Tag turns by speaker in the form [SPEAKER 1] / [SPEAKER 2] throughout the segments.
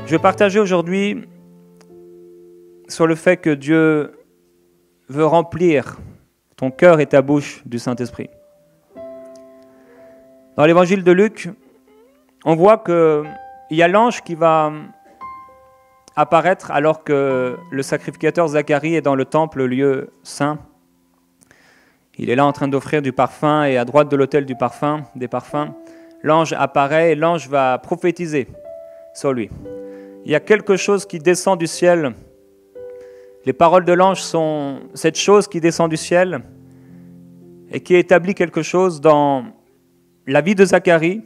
[SPEAKER 1] Je vais partager aujourd'hui sur le fait que Dieu veut remplir ton cœur et ta bouche du Saint-Esprit. Dans l'évangile de Luc, on voit qu'il y a l'ange qui va apparaître alors que le sacrificateur Zacharie est dans le temple, le lieu saint. Il est là en train d'offrir du parfum et à droite de l'autel du parfum, des parfums, l'ange apparaît et l'ange va prophétiser sur lui. Il y a quelque chose qui descend du ciel. Les paroles de l'ange sont cette chose qui descend du ciel et qui établit quelque chose dans la vie de Zacharie.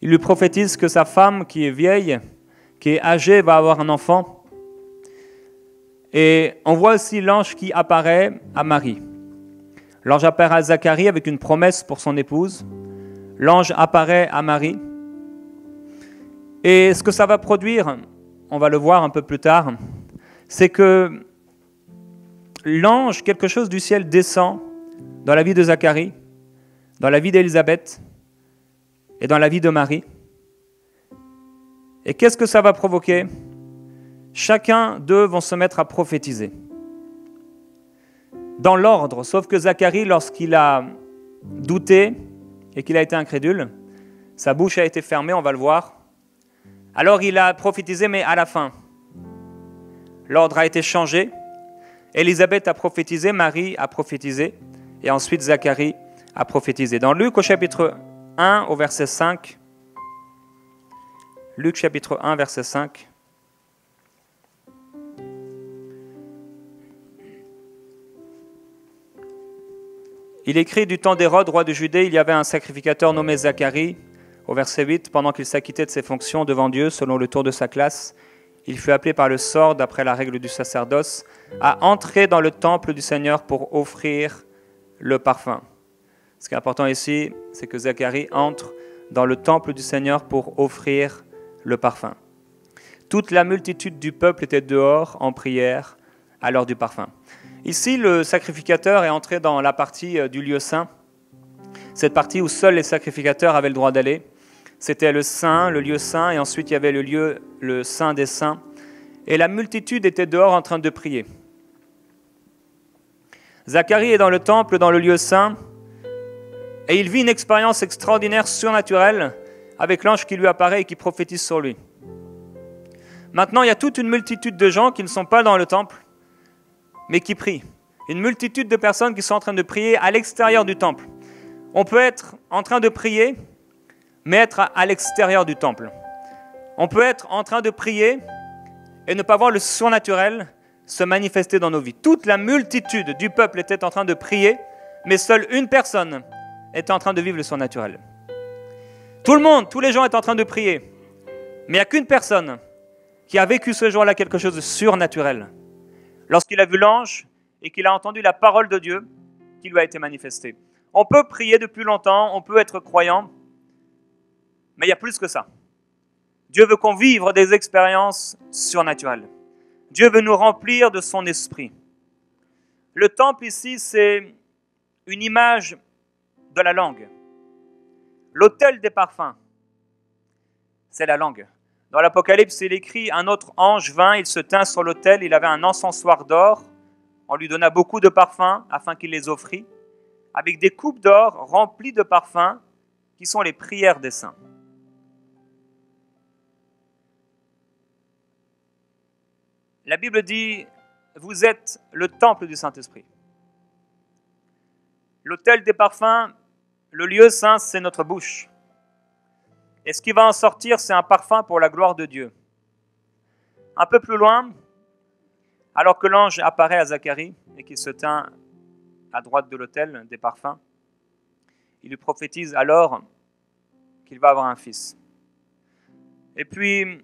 [SPEAKER 1] Il lui prophétise que sa femme qui est vieille, qui est âgée, va avoir un enfant. Et on voit aussi l'ange qui apparaît à Marie. L'ange apparaît à Zacharie avec une promesse pour son épouse. L'ange apparaît à Marie. Et ce que ça va produire, on va le voir un peu plus tard, c'est que l'ange, quelque chose du ciel descend dans la vie de Zacharie, dans la vie d'Élisabeth et dans la vie de Marie. Et qu'est-ce que ça va provoquer? Chacun d'eux vont se mettre à prophétiser. Dans l'ordre, sauf que Zacharie, lorsqu'il a douté et qu'il a été incrédule, sa bouche a été fermée, on va le voir. Alors il a prophétisé, mais à la fin. L'ordre a été changé. Élisabeth a prophétisé, Marie a prophétisé, et ensuite Zacharie a prophétisé. Dans Luc au chapitre 1 au verset 5, Luc chapitre 1 verset 5, il écrit: du temps d'Hérode, roi de Judée, il y avait un sacrificateur nommé Zacharie. Au verset 8, pendant qu'il s'acquittait de ses fonctions devant Dieu, selon le tour de sa classe, il fut appelé par le sort, d'après la règle du sacerdoce, à entrer dans le temple du Seigneur pour offrir le parfum. Ce qui est important ici, c'est que Zacharie entre dans le temple du Seigneur pour offrir le parfum. Toute la multitude du peuple était dehors en prière à l'heure du parfum. Ici, le sacrificateur est entré dans la partie du lieu saint, cette partie où seuls les sacrificateurs avaient le droit d'aller. C'était le saint, le lieu saint, et ensuite il y avait le lieu, le saint des saints. Et la multitude était dehors en train de prier. Zacharie est dans le temple, dans le lieu saint, et il vit une expérience extraordinaire, surnaturelle, avec l'ange qui lui apparaît et qui prophétise sur lui. Maintenant, il y a toute une multitude de gens qui ne sont pas dans le temple, mais qui prient. Une multitude de personnes qui sont en train de prier à l'extérieur du temple. On peut être en train de prier, mais être à l'extérieur du temple. On peut être en train de prier et ne pas voir le surnaturel se manifester dans nos vies. Toute la multitude du peuple était en train de prier, mais seule une personne était en train de vivre le surnaturel. Tout le monde, tous les gens étaient en train de prier, mais il n'y a qu'une personne qui a vécu ce jour-là quelque chose de surnaturel. Lorsqu'il a vu l'ange et qu'il a entendu la parole de Dieu qui lui a été manifestée. On peut prier depuis longtemps, on peut être croyant, mais il y a plus que ça. Dieu veut qu'on vive des expériences surnaturelles. Dieu veut nous remplir de son esprit. Le temple ici, c'est une image de la langue. L'autel des parfums, c'est la langue. Dans l'Apocalypse, il écrit: un autre ange vint, il se tint sur l'autel, il avait un encensoir d'or, on lui donna beaucoup de parfums afin qu'il les offrît, avec des coupes d'or remplies de parfums qui sont les prières des saints. La Bible dit: vous êtes le temple du Saint-Esprit. L'autel des parfums, le lieu saint, c'est notre bouche. Et ce qui va en sortir, c'est un parfum pour la gloire de Dieu. Un peu plus loin, alors que l'ange apparaît à Zacharie et qu'il se tint à droite de l'autel des parfums, il lui prophétise alors qu'il va avoir un fils. Et puis,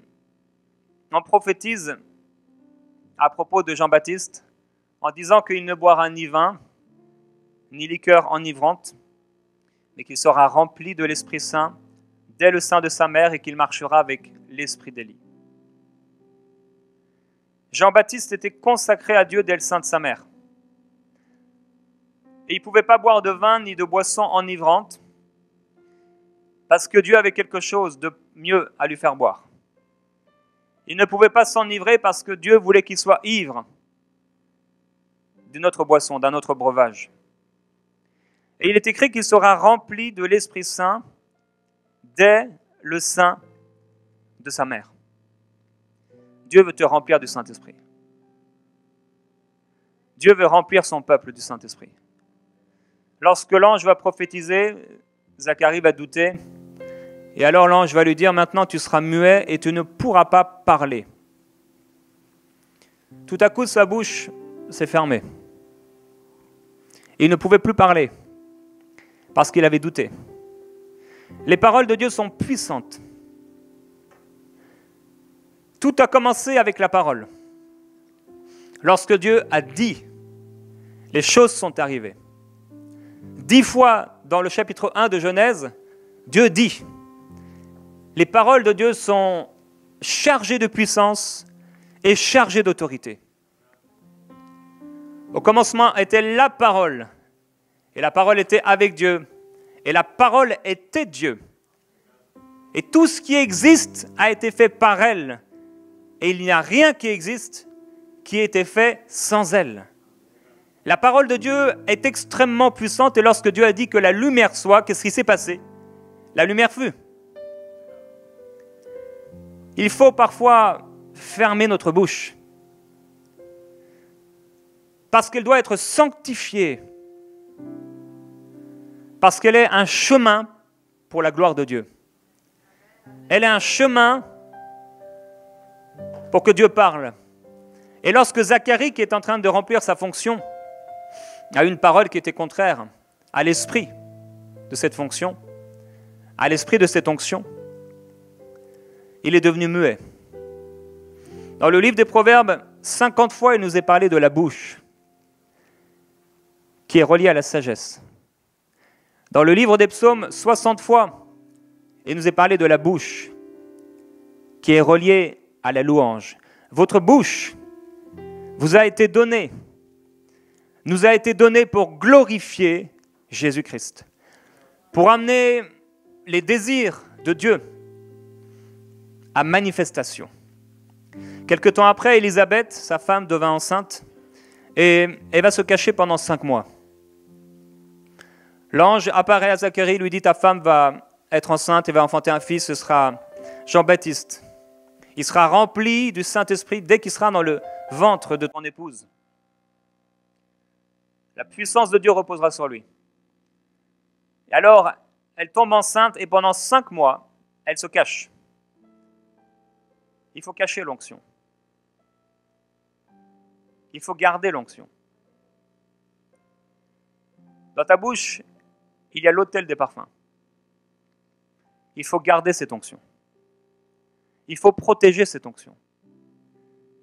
[SPEAKER 1] on prophétise à propos de Jean-Baptiste en disant qu'il ne boira ni vin, ni liqueur enivrante, mais qu'il sera rempli de l'Esprit Saint dès le sein de sa mère et qu'il marchera avec l'esprit d'Élie. Jean-Baptiste était consacré à Dieu dès le sein de sa mère. Et il ne pouvait pas boire de vin ni de boisson enivrante parce que Dieu avait quelque chose de mieux à lui faire boire. Il ne pouvait pas s'enivrer parce que Dieu voulait qu'il soit ivre d'une autre boisson, d'un autre breuvage. Et il est écrit qu'il sera rempli de l'Esprit Saint dès le sein de sa mère. Dieu veut te remplir du Saint-Esprit. Dieu veut remplir son peuple du Saint-Esprit. Lorsque l'ange va prophétiser, Zacharie va douter. Et alors l'ange va lui dire, maintenant tu seras muet et tu ne pourras pas parler. Tout à coup, sa bouche s'est fermée. Il ne pouvait plus parler parce qu'il avait douté. Les paroles de Dieu sont puissantes. Tout a commencé avec la parole. Lorsque Dieu a dit, les choses sont arrivées. 10 fois dans le chapitre 1 de Genèse, Dieu dit. Les paroles de Dieu sont chargées de puissance et chargées d'autorité. Au commencement était la parole, et la parole était avec Dieu, et la parole était Dieu. Et tout ce qui existe a été fait par elle, et il n'y a rien qui existe qui ait été fait sans elle. La parole de Dieu est extrêmement puissante, et lorsque Dieu a dit que la lumière soit, qu'est-ce qui s'est passé? La lumière fut. Il faut parfois fermer notre bouche parce qu'elle doit être sanctifiée, parce qu'elle est un chemin pour la gloire de Dieu. Elle est un chemin pour que Dieu parle. Et lorsque Zacharie, qui est en train de remplir sa fonction, a une parole qui était contraire à l'esprit de cette fonction, à l'esprit de cette onction, il est devenu muet. Dans le livre des Proverbes, 50 fois, il nous est parlé de la bouche, qui est reliée à la sagesse. Dans le livre des Psaumes, 60 fois, il nous est parlé de la bouche, qui est reliée à la louange. Votre bouche vous a été donnée, nous a été donnée pour glorifier Jésus-Christ, pour amener les désirs de Dieu à manifestation. Quelque temps après, Élisabeth, sa femme, devint enceinte et elle va se cacher pendant 5 mois. L'ange apparaît à Zacharie, lui dit, ta femme va être enceinte et va enfanter un fils, ce sera Jean-Baptiste. Il sera rempli du Saint-Esprit dès qu'il sera dans le ventre de ton épouse. La puissance de Dieu reposera sur lui. Et alors, elle tombe enceinte et pendant 5 mois, elle se cache. Il faut cacher l'onction. Il faut garder l'onction. Dans ta bouche, il y a l'autel des parfums. Il faut garder cette onction. Il faut protéger cette onction.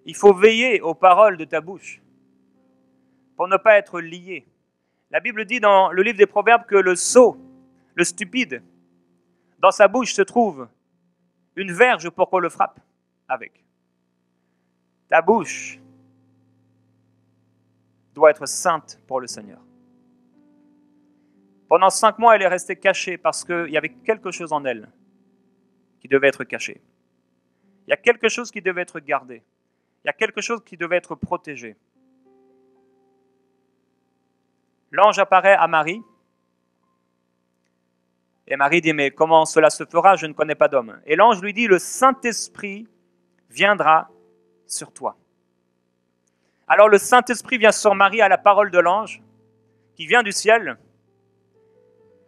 [SPEAKER 1] Il faut veiller aux paroles de ta bouche pour ne pas être lié. La Bible dit dans le livre des Proverbes que le sot, le stupide, dans sa bouche se trouve une verge pour qu'on le frappe avec. Ta bouche doit être sainte pour le Seigneur. Pendant 5 mois, elle est restée cachée parce qu'il y avait quelque chose en elle qui devait être caché. Il y a quelque chose qui devait être gardé. Il y a quelque chose qui devait être protégé. L'ange apparaît à Marie. Et Marie dit, mais comment cela se fera? Je ne connais pas d'homme. Et l'ange lui dit, le Saint-Esprit viendra sur toi. Alors le Saint-Esprit vient sur Marie à la parole de l'ange, qui vient du ciel.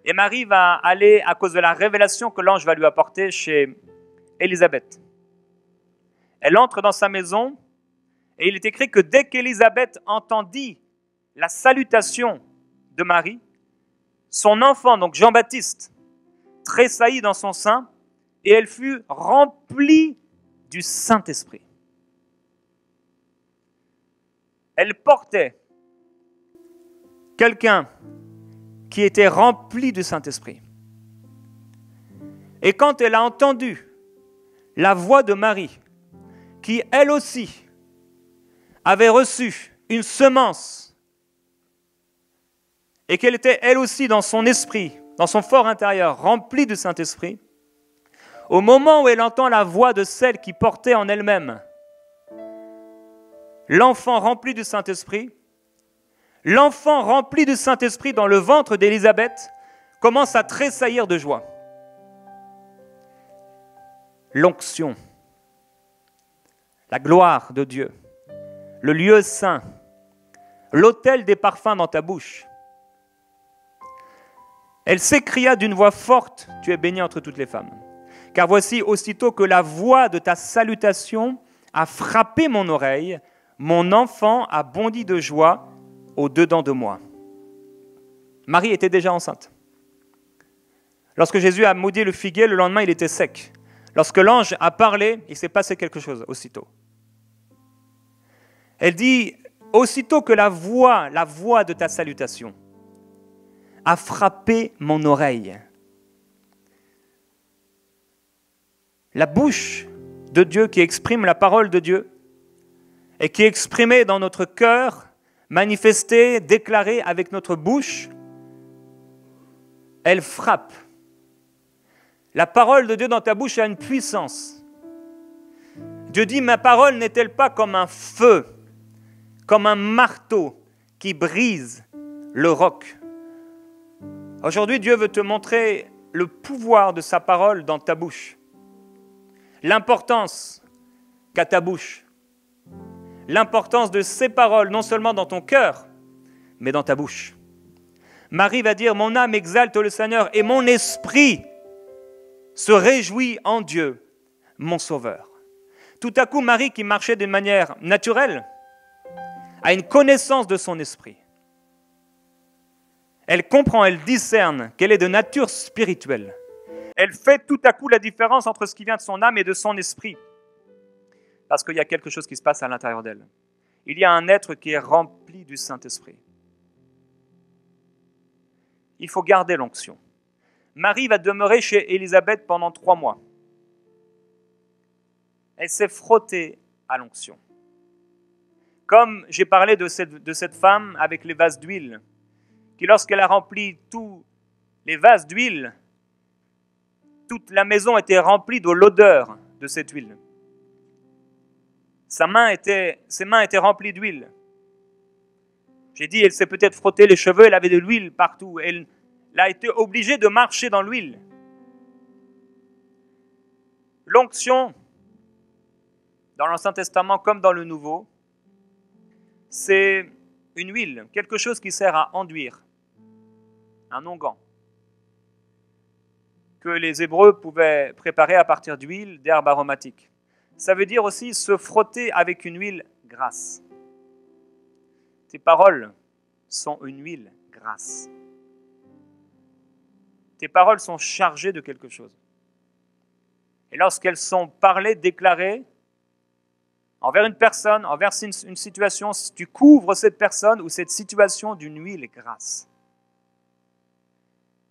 [SPEAKER 1] Et Marie va aller, à cause de la révélation que l'ange va lui apporter, chez Élisabeth. Elle entre dans sa maison, et il est écrit que dès qu'Élisabeth entendit la salutation de Marie, son enfant, donc Jean-Baptiste, tressaillit dans son sein, et elle fut remplie du Saint-Esprit. Elle portait quelqu'un qui était rempli du Saint-Esprit. Et quand elle a entendu la voix de Marie, qui elle aussi avait reçu une semence, et qu'elle était elle aussi dans son esprit, dans son fort intérieur, remplie du Saint-Esprit, Au moment où elle entend la voix de celle qui portait en elle-même l'enfant rempli du Saint-Esprit, l'enfant rempli du Saint-Esprit dans le ventre d'Élisabeth commence à tressaillir de joie. L'onction, la gloire de Dieu, le lieu saint, l'autel des parfums dans ta bouche. Elle s'écria d'une voix forte, « Tu es bénie entre toutes les femmes. Car voici, aussitôt que la voix de ta salutation a frappé mon oreille, mon enfant a bondi de joie au-dedans de moi. » Marie était déjà enceinte. Lorsque Jésus a maudit le figuier, le lendemain, il était sec. Lorsque l'ange a parlé, il s'est passé quelque chose aussitôt. Elle dit, aussitôt que la voix de ta salutation a frappé mon oreille. La bouche de Dieu qui exprime la parole de Dieu et qui est exprimée dans notre cœur, manifestée, déclarée avec notre bouche, elle frappe. La parole de Dieu dans ta bouche a une puissance. Dieu dit, ma parole n'est-elle pas comme un feu, comme un marteau qui brise le roc? Aujourd'hui, Dieu veut te montrer le pouvoir de sa parole dans ta bouche. L'importance qu'a ta bouche. L'importance de ses paroles, non seulement dans ton cœur, mais dans ta bouche. Marie va dire, mon âme exalte le Seigneur et mon esprit se réjouit en Dieu, mon Sauveur. Tout à coup, Marie, qui marchait d'une manière naturelle, a une connaissance de son esprit. Elle comprend, elle discerne qu'elle est de nature spirituelle. Elle fait tout à coup la différence entre ce qui vient de son âme et de son esprit. Parce qu'il y a quelque chose qui se passe à l'intérieur d'elle. Il y a un être qui est rempli du Saint-Esprit. Il faut garder l'onction. Marie va demeurer chez Élisabeth pendant 3 mois. Elle s'est frottée à l'onction. Comme j'ai parlé de cette femme avec les vases d'huile, qui lorsqu'elle a rempli tous les vases d'huile, toute la maison était remplie de l'odeur de cette huile. Ses mains étaient remplies d'huile. J'ai dit, elle s'est peut-être frottée les cheveux, elle avait de l'huile partout. Elle a été obligée de marcher dans l'huile. L'onction, dans l'Ancien Testament comme dans le Nouveau, c'est une huile, quelque chose qui sert à enduire, un onguent, que les Hébreux pouvaient préparer à partir d'huile, d'herbes aromatiques. Ça veut dire aussi se frotter avec une huile grasse. Tes paroles sont une huile grasse. Tes paroles sont chargées de quelque chose. Et lorsqu'elles sont parlées, déclarées, envers une personne, envers une situation, tu couvres cette personne ou cette situation d'une huile grasse.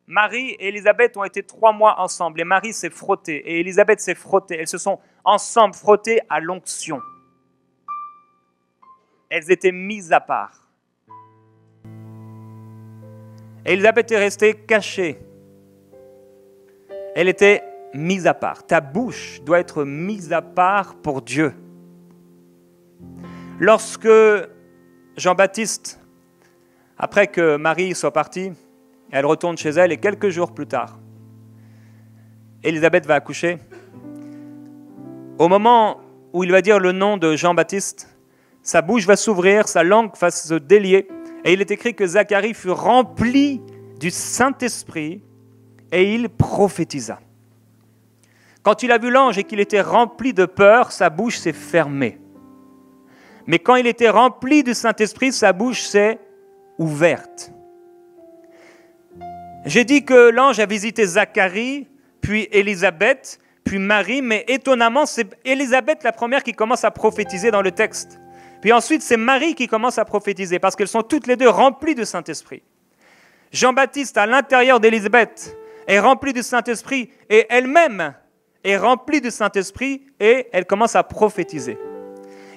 [SPEAKER 1] Marie et Élisabeth ont été 3 mois ensemble et Marie s'est frottée et Élisabeth s'est frottée. Elles se sont ensemble frottées à l'onction. Elles étaient mises à part. Élisabeth est restée cachée. Elle était mise à part. Ta bouche doit être mise à part pour Dieu. Lorsque Jean-Baptiste, après que Marie soit partie, elle retourne chez elle et quelques jours plus tard, Élisabeth va accoucher. Au moment où il va dire le nom de Jean-Baptiste, sa bouche va s'ouvrir, sa langue va se délier. Et il est écrit que Zacharie fut rempli du Saint-Esprit et il prophétisa. Quand il a vu l'ange et qu'il était rempli de peur, sa bouche s'est fermée. Mais quand il était rempli du Saint-Esprit, sa bouche s'est ouverte. J'ai dit que l'ange a visité Zacharie, puis Élisabeth, puis Marie, mais étonnamment, c'est Élisabeth la première qui commence à prophétiser dans le texte. Puis ensuite, c'est Marie qui commence à prophétiser, parce qu'elles sont toutes les deux remplies du Saint-Esprit. Jean-Baptiste, à l'intérieur d'Élisabeth, est rempli du Saint-Esprit, et elle-même est remplie du Saint-Esprit, et elle commence à prophétiser.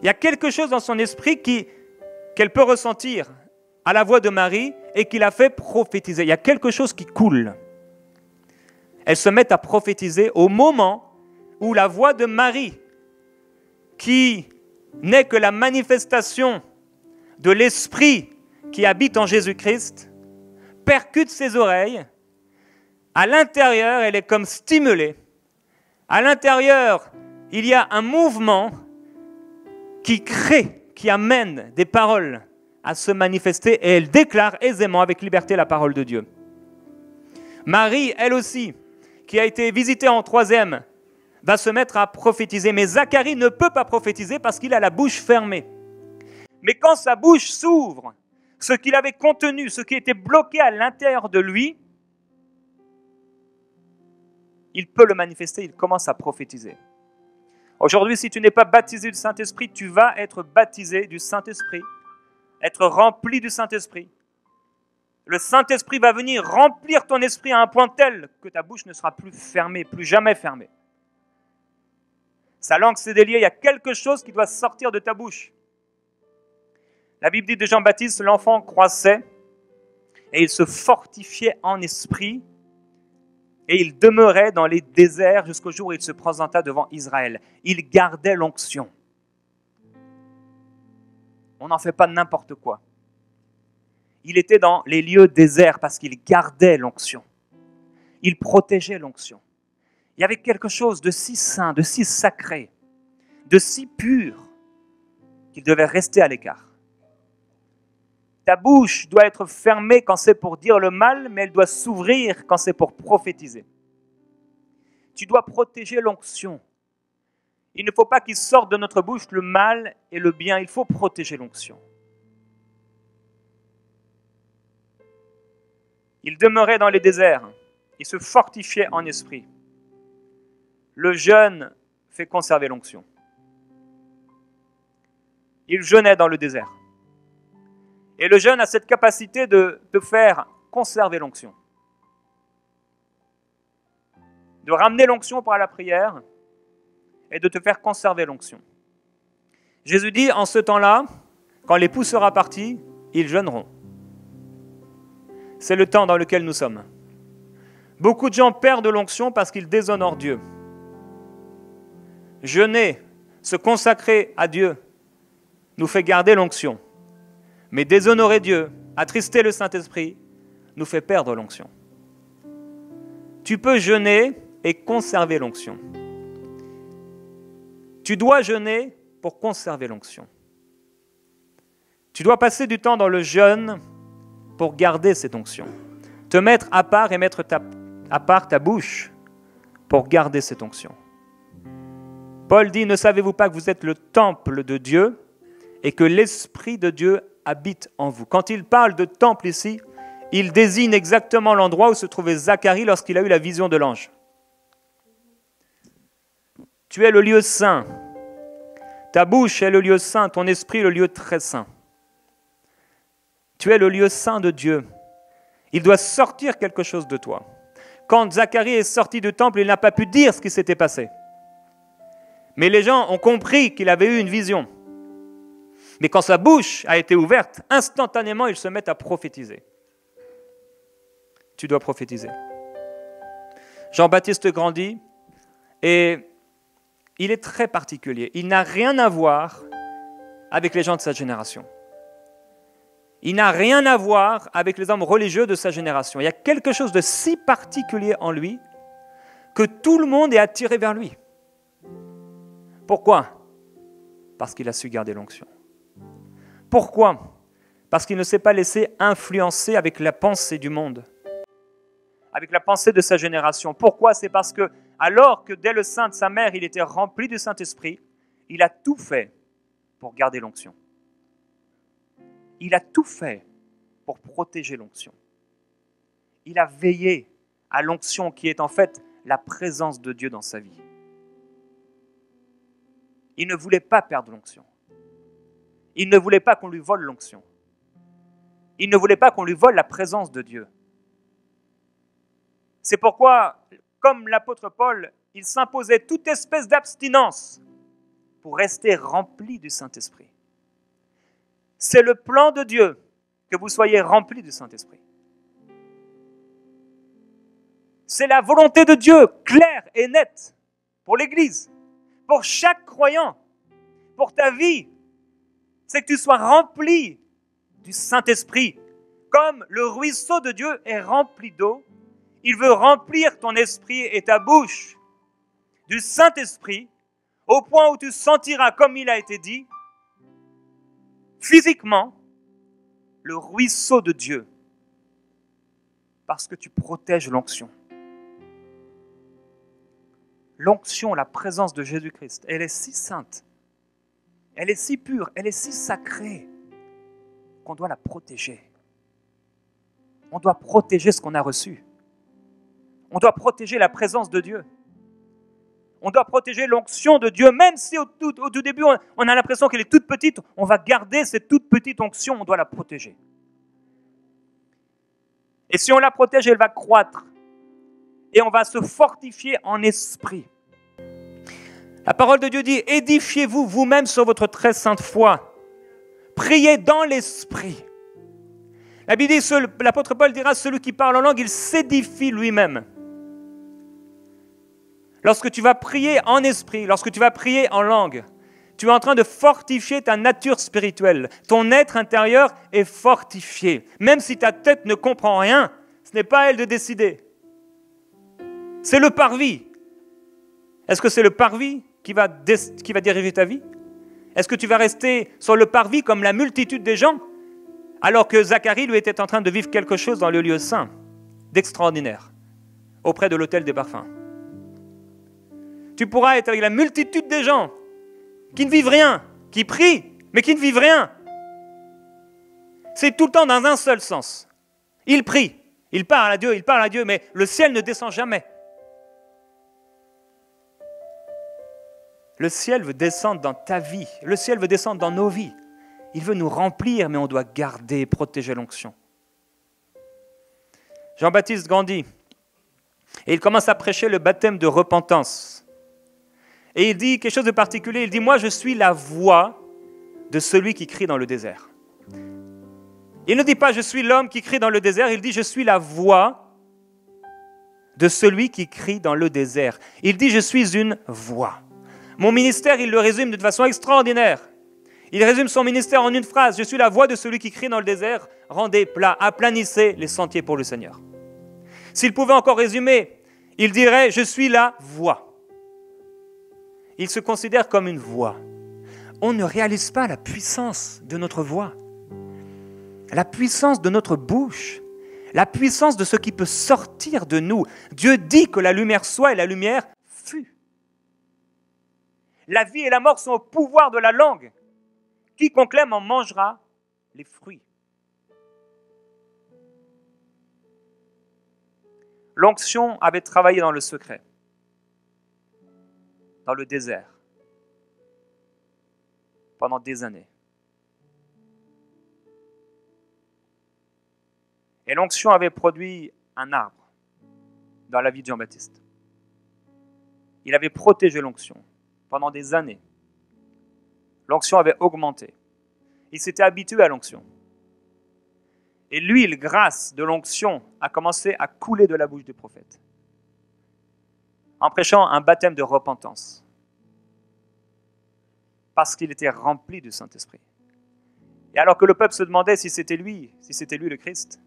[SPEAKER 1] Il y a quelque chose dans son esprit qu'elle peut ressentir à la voix de Marie et qui la fait prophétiser. Il y a quelque chose qui coule. Elles se mettent à prophétiser au moment ou la voix de Marie, qui n'est que la manifestation de l'Esprit qui habite en Jésus-Christ, percute ses oreilles. À l'intérieur, elle est comme stimulée. À l'intérieur, il y a un mouvement qui crée, qui amène des paroles à se manifester et elle déclare aisément avec liberté la parole de Dieu. Marie, elle aussi, qui a été visitée en 3e, va se mettre à prophétiser. Mais Zacharie ne peut pas prophétiser parce qu'il a la bouche fermée. Mais quand sa bouche s'ouvre, ce qu'il avait contenu, ce qui était bloqué à l'intérieur de lui, il peut le manifester, il commence à prophétiser. Aujourd'hui, si tu n'es pas baptisé du Saint-Esprit, tu vas être baptisé du Saint-Esprit, être rempli du Saint-Esprit. Le Saint-Esprit va venir remplir ton esprit à un point tel que ta bouche ne sera plus fermée, plus jamais fermée. Sa langue s'est déliée, il y a quelque chose qui doit sortir de ta bouche. La Bible dit de Jean-Baptiste, l'enfant croissait et il se fortifiait en esprit et il demeurait dans les déserts jusqu'au jour où il se présenta devant Israël. Il gardait l'onction. On n'en fait pas n'importe quoi. Il était dans les lieux déserts parce qu'il gardait l'onction. Il protégeait l'onction. Il y avait quelque chose de si saint, de si sacré, de si pur qu'il devait rester à l'écart. Ta bouche doit être fermée quand c'est pour dire le mal, mais elle doit s'ouvrir quand c'est pour prophétiser. Tu dois protéger l'onction. Il ne faut pas qu'il sorte de notre bouche le mal et le bien. Il faut protéger l'onction. Il demeurait dans les déserts. Il se fortifiait en esprit. Le jeûne fait conserver l'onction. Il jeûnait dans le désert. Et le jeûne a cette capacité de faire conserver l'onction. De ramener l'onction par la prière et de te faire conserver l'onction. Jésus dit, en ce temps-là, quand l'époux sera parti, ils jeûneront. C'est le temps dans lequel nous sommes. Beaucoup de gens perdent l'onction parce qu'ils déshonorent Dieu. Jeûner, se consacrer à Dieu, nous fait garder l'onction. Mais déshonorer Dieu, attrister le Saint-Esprit, nous fait perdre l'onction. Tu peux jeûner et conserver l'onction. Tu dois jeûner pour conserver l'onction. Tu dois passer du temps dans le jeûne pour garder cette onction. Te mettre à part et mettre à part ta bouche pour garder cette onction. Paul dit, ne savez-vous pas que vous êtes le temple de Dieu et que l'Esprit de Dieu habite en vous. Quand il parle de temple ici, il désigne exactement l'endroit où se trouvait Zacharie lorsqu'il a eu la vision de l'ange. Tu es le lieu saint. Ta bouche est le lieu saint, ton esprit le lieu très saint. Tu es le lieu saint de Dieu. Il doit sortir quelque chose de toi. Quand Zacharie est sorti du temple, il n'a pas pu dire ce qui s'était passé. Mais les gens ont compris qu'il avait eu une vision. Mais quand sa bouche a été ouverte, instantanément, ils se mettent à prophétiser. Tu dois prophétiser. Jean-Baptiste grandit et il est très particulier. Il n'a rien à voir avec les gens de sa génération. Il n'a rien à voir avec les hommes religieux de sa génération. Il y a quelque chose de si particulier en lui que tout le monde est attiré vers lui. Pourquoi ? Parce qu'il a su garder l'onction. Pourquoi ? Parce qu'il ne s'est pas laissé influencer avec la pensée du monde, avec la pensée de sa génération. Pourquoi ? C'est parce que, alors que dès le sein de sa mère, il était rempli du Saint-Esprit, il a tout fait pour garder l'onction. Il a tout fait pour protéger l'onction. Il a veillé à l'onction qui est en fait la présence de Dieu dans sa vie. Il ne voulait pas perdre l'onction. Il ne voulait pas qu'on lui vole l'onction. Il ne voulait pas qu'on lui vole la présence de Dieu. C'est pourquoi, comme l'apôtre Paul, il s'imposait toute espèce d'abstinence pour rester rempli du Saint-Esprit. C'est le plan de Dieu que vous soyez remplis du Saint-Esprit. C'est la volonté de Dieu, claire et nette. pour l'Église, pour chaque croyant, pour ta vie, c'est que tu sois rempli du Saint-Esprit. Comme le ruisseau de Dieu est rempli d'eau, il veut remplir ton esprit et ta bouche du Saint-Esprit au point où tu sentiras, comme il a été dit, physiquement, le ruisseau de Dieu. Parce que tu protèges l'onction. L'onction, la présence de Jésus-Christ, elle est si sainte, elle est si pure, elle est si sacrée qu'on doit la protéger. On doit protéger ce qu'on a reçu. On doit protéger la présence de Dieu. On doit protéger l'onction de Dieu, même si au tout début, on a l'impression qu'elle est toute petite, on va garder cette toute petite onction, on doit la protéger. Et si on la protège, elle va croître. Et on va se fortifier en esprit. La parole de Dieu dit, édifiez-vous vous-même sur votre très sainte foi. Priez dans l'esprit. La Bible dit, l'apôtre Paul dira, celui qui parle en langue, il s'édifie lui-même. Lorsque tu vas prier en esprit, lorsque tu vas prier en langue, tu es en train de fortifier ta nature spirituelle. Ton être intérieur est fortifié. Même si ta tête ne comprend rien, ce n'est pas à elle de décider. C'est le parvis. Est-ce que c'est le parvis qui va diriger ta vie? Est-ce que tu vas rester sur le parvis comme la multitude des gens, alors que Zacharie, lui, était en train de vivre quelque chose dans le lieu saint, d'extraordinaire, auprès de l'autel des parfums? Tu pourras être avec la multitude des gens qui ne vivent rien, qui prient, mais qui ne vivent rien. C'est tout le temps dans un seul sens. Ils prient, ils parlent à Dieu, mais le ciel ne descend jamais. Le ciel veut descendre dans ta vie, le ciel veut descendre dans nos vies. Il veut nous remplir, mais on doit garder et protéger l'onction. Jean-Baptiste grandit et il commence à prêcher le baptême de repentance. Et il dit quelque chose de particulier, il dit « Moi, je suis la voix de celui qui crie dans le désert. » Il ne dit pas « Je suis l'homme qui crie dans le désert », il dit « Je suis la voix de celui qui crie dans le désert. » Il dit « Je suis une voix. » Mon ministère, il le résume de façon extraordinaire. Il résume son ministère en une phrase. « Je suis la voix de celui qui crie dans le désert. Rendez plat, aplanissez les sentiers pour le Seigneur. » S'il pouvait encore résumer, il dirait « Je suis la voix. » Il se considère comme une voix. On ne réalise pas la puissance de notre voix, la puissance de notre bouche, la puissance de ce qui peut sortir de nous. Dieu dit que la lumière soit et la lumière fut. La vie et la mort sont au pouvoir de la langue. Quiconque l'aime en mangera les fruits. L'onction avait travaillé dans le secret, dans le désert, pendant des années. Et l'onction avait produit un arbre dans la vie de Jean-Baptiste. Il avait protégé l'onction pendant des années. L'onction avait augmenté. Il s'était habitué à l'onction. Et l'huile, grâce de l'onction, a commencé à couler de la bouche du prophète, en prêchant un baptême de repentance, parce qu'il était rempli du Saint-Esprit. Et alors que le peuple se demandait si c'était lui le Christ,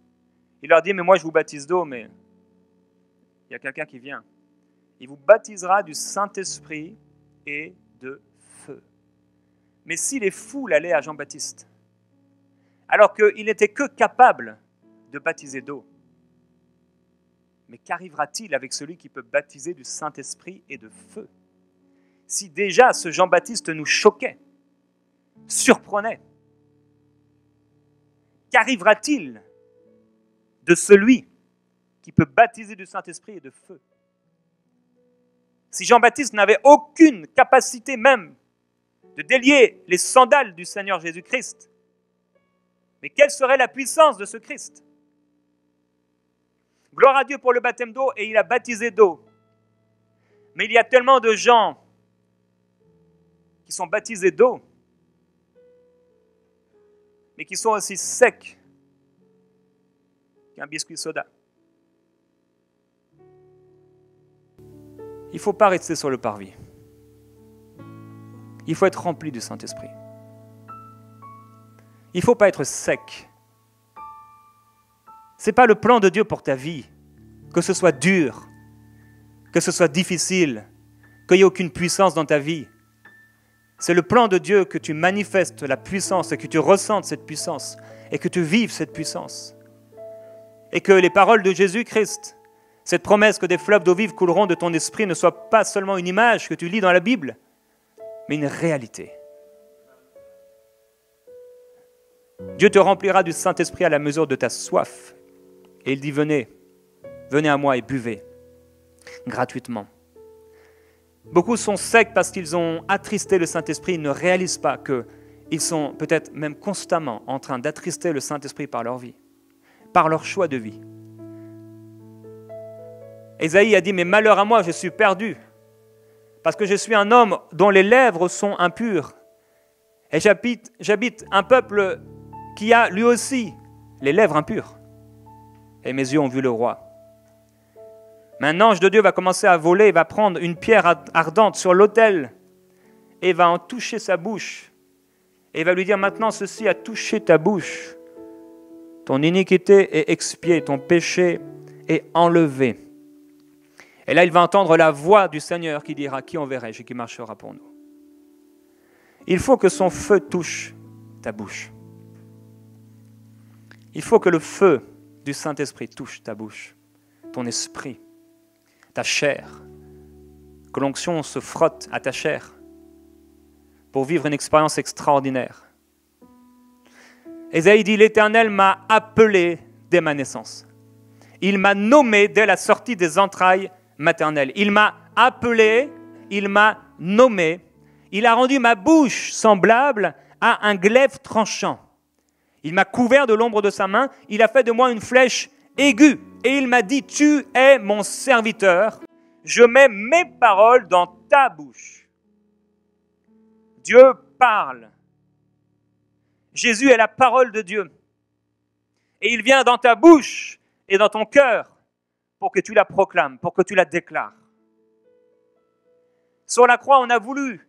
[SPEAKER 1] il leur dit « Mais moi je vous baptise d'eau, mais il y a quelqu'un qui vient. Il vous baptisera du Saint-Esprit et de feu. » Mais si les foules allaient à Jean-Baptiste, alors qu'il n'était que capable de baptiser d'eau, mais qu'arrivera-t-il avec celui qui peut baptiser du Saint-Esprit et de feu? Si déjà ce Jean-Baptiste nous choquait, surprenait, qu'arrivera-t-il de celui qui peut baptiser du Saint-Esprit et de feu? Si Jean-Baptiste n'avait aucune capacité même de délier les sandales du Seigneur Jésus-Christ, mais quelle serait la puissance de ce Christ? Gloire à Dieu pour le baptême d'eau, et il a baptisé d'eau. Mais il y a tellement de gens qui sont baptisés d'eau, mais qui sont aussi secs qu'un biscuit soda. il ne faut pas rester sur le parvis. Il faut être rempli du Saint-Esprit. Il ne faut pas être sec. Ce n'est pas le plan de Dieu pour ta vie, que ce soit dur, que ce soit difficile, qu'il n'y ait aucune puissance dans ta vie. C'est le plan de Dieu que tu manifestes la puissance et que tu ressentes cette puissance et que tu vives cette puissance. Et que les paroles de Jésus-Christ, cette promesse que des fleuves d'eau vive couleront de ton esprit ne soit pas seulement une image que tu lis dans la Bible, mais une réalité. Dieu te remplira du Saint-Esprit à la mesure de ta soif. Et il dit, venez à moi et buvez gratuitement. Beaucoup sont secs parce qu'ils ont attristé le Saint-Esprit, ils ne réalisent pas qu'ils sont peut-être même constamment en train d'attrister le Saint-Esprit par leur vie, par leur choix de vie. Ésaïe a dit, mais malheur à moi, je suis perdu, parce que je suis un homme dont les lèvres sont impures, et j'habite un peuple qui a lui aussi les lèvres impures. Et mes yeux ont vu le roi. Mais un ange de Dieu va commencer à voler, il va prendre une pierre ardente sur l'autel et va en toucher sa bouche. Et il va lui dire, maintenant ceci a touché ta bouche. Ton iniquité est expiée, ton péché est enlevé. Et là, il va entendre la voix du Seigneur qui dira, qui enverrai-je et qui marchera pour nous. Il faut que son feu touche ta bouche. Il faut que le feu du Saint-Esprit touche ta bouche, ton esprit, ta chair, que l'onction se frotte à ta chair pour vivre une expérience extraordinaire. Ésaïe dit, l'Éternel m'a appelé dès ma naissance. Il m'a nommé dès la sortie des entrailles maternelles. Il m'a appelé, il m'a nommé. Il a rendu ma bouche semblable à un glaive tranchant. Il m'a couvert de l'ombre de sa main. Il a fait de moi une flèche aiguë. Et il m'a dit, tu es mon serviteur. Je mets mes paroles dans ta bouche. Dieu parle. Jésus est la parole de Dieu. Et il vient dans ta bouche et dans ton cœur pour que tu la proclames, pour que tu la déclares. Sur la croix, on a voulu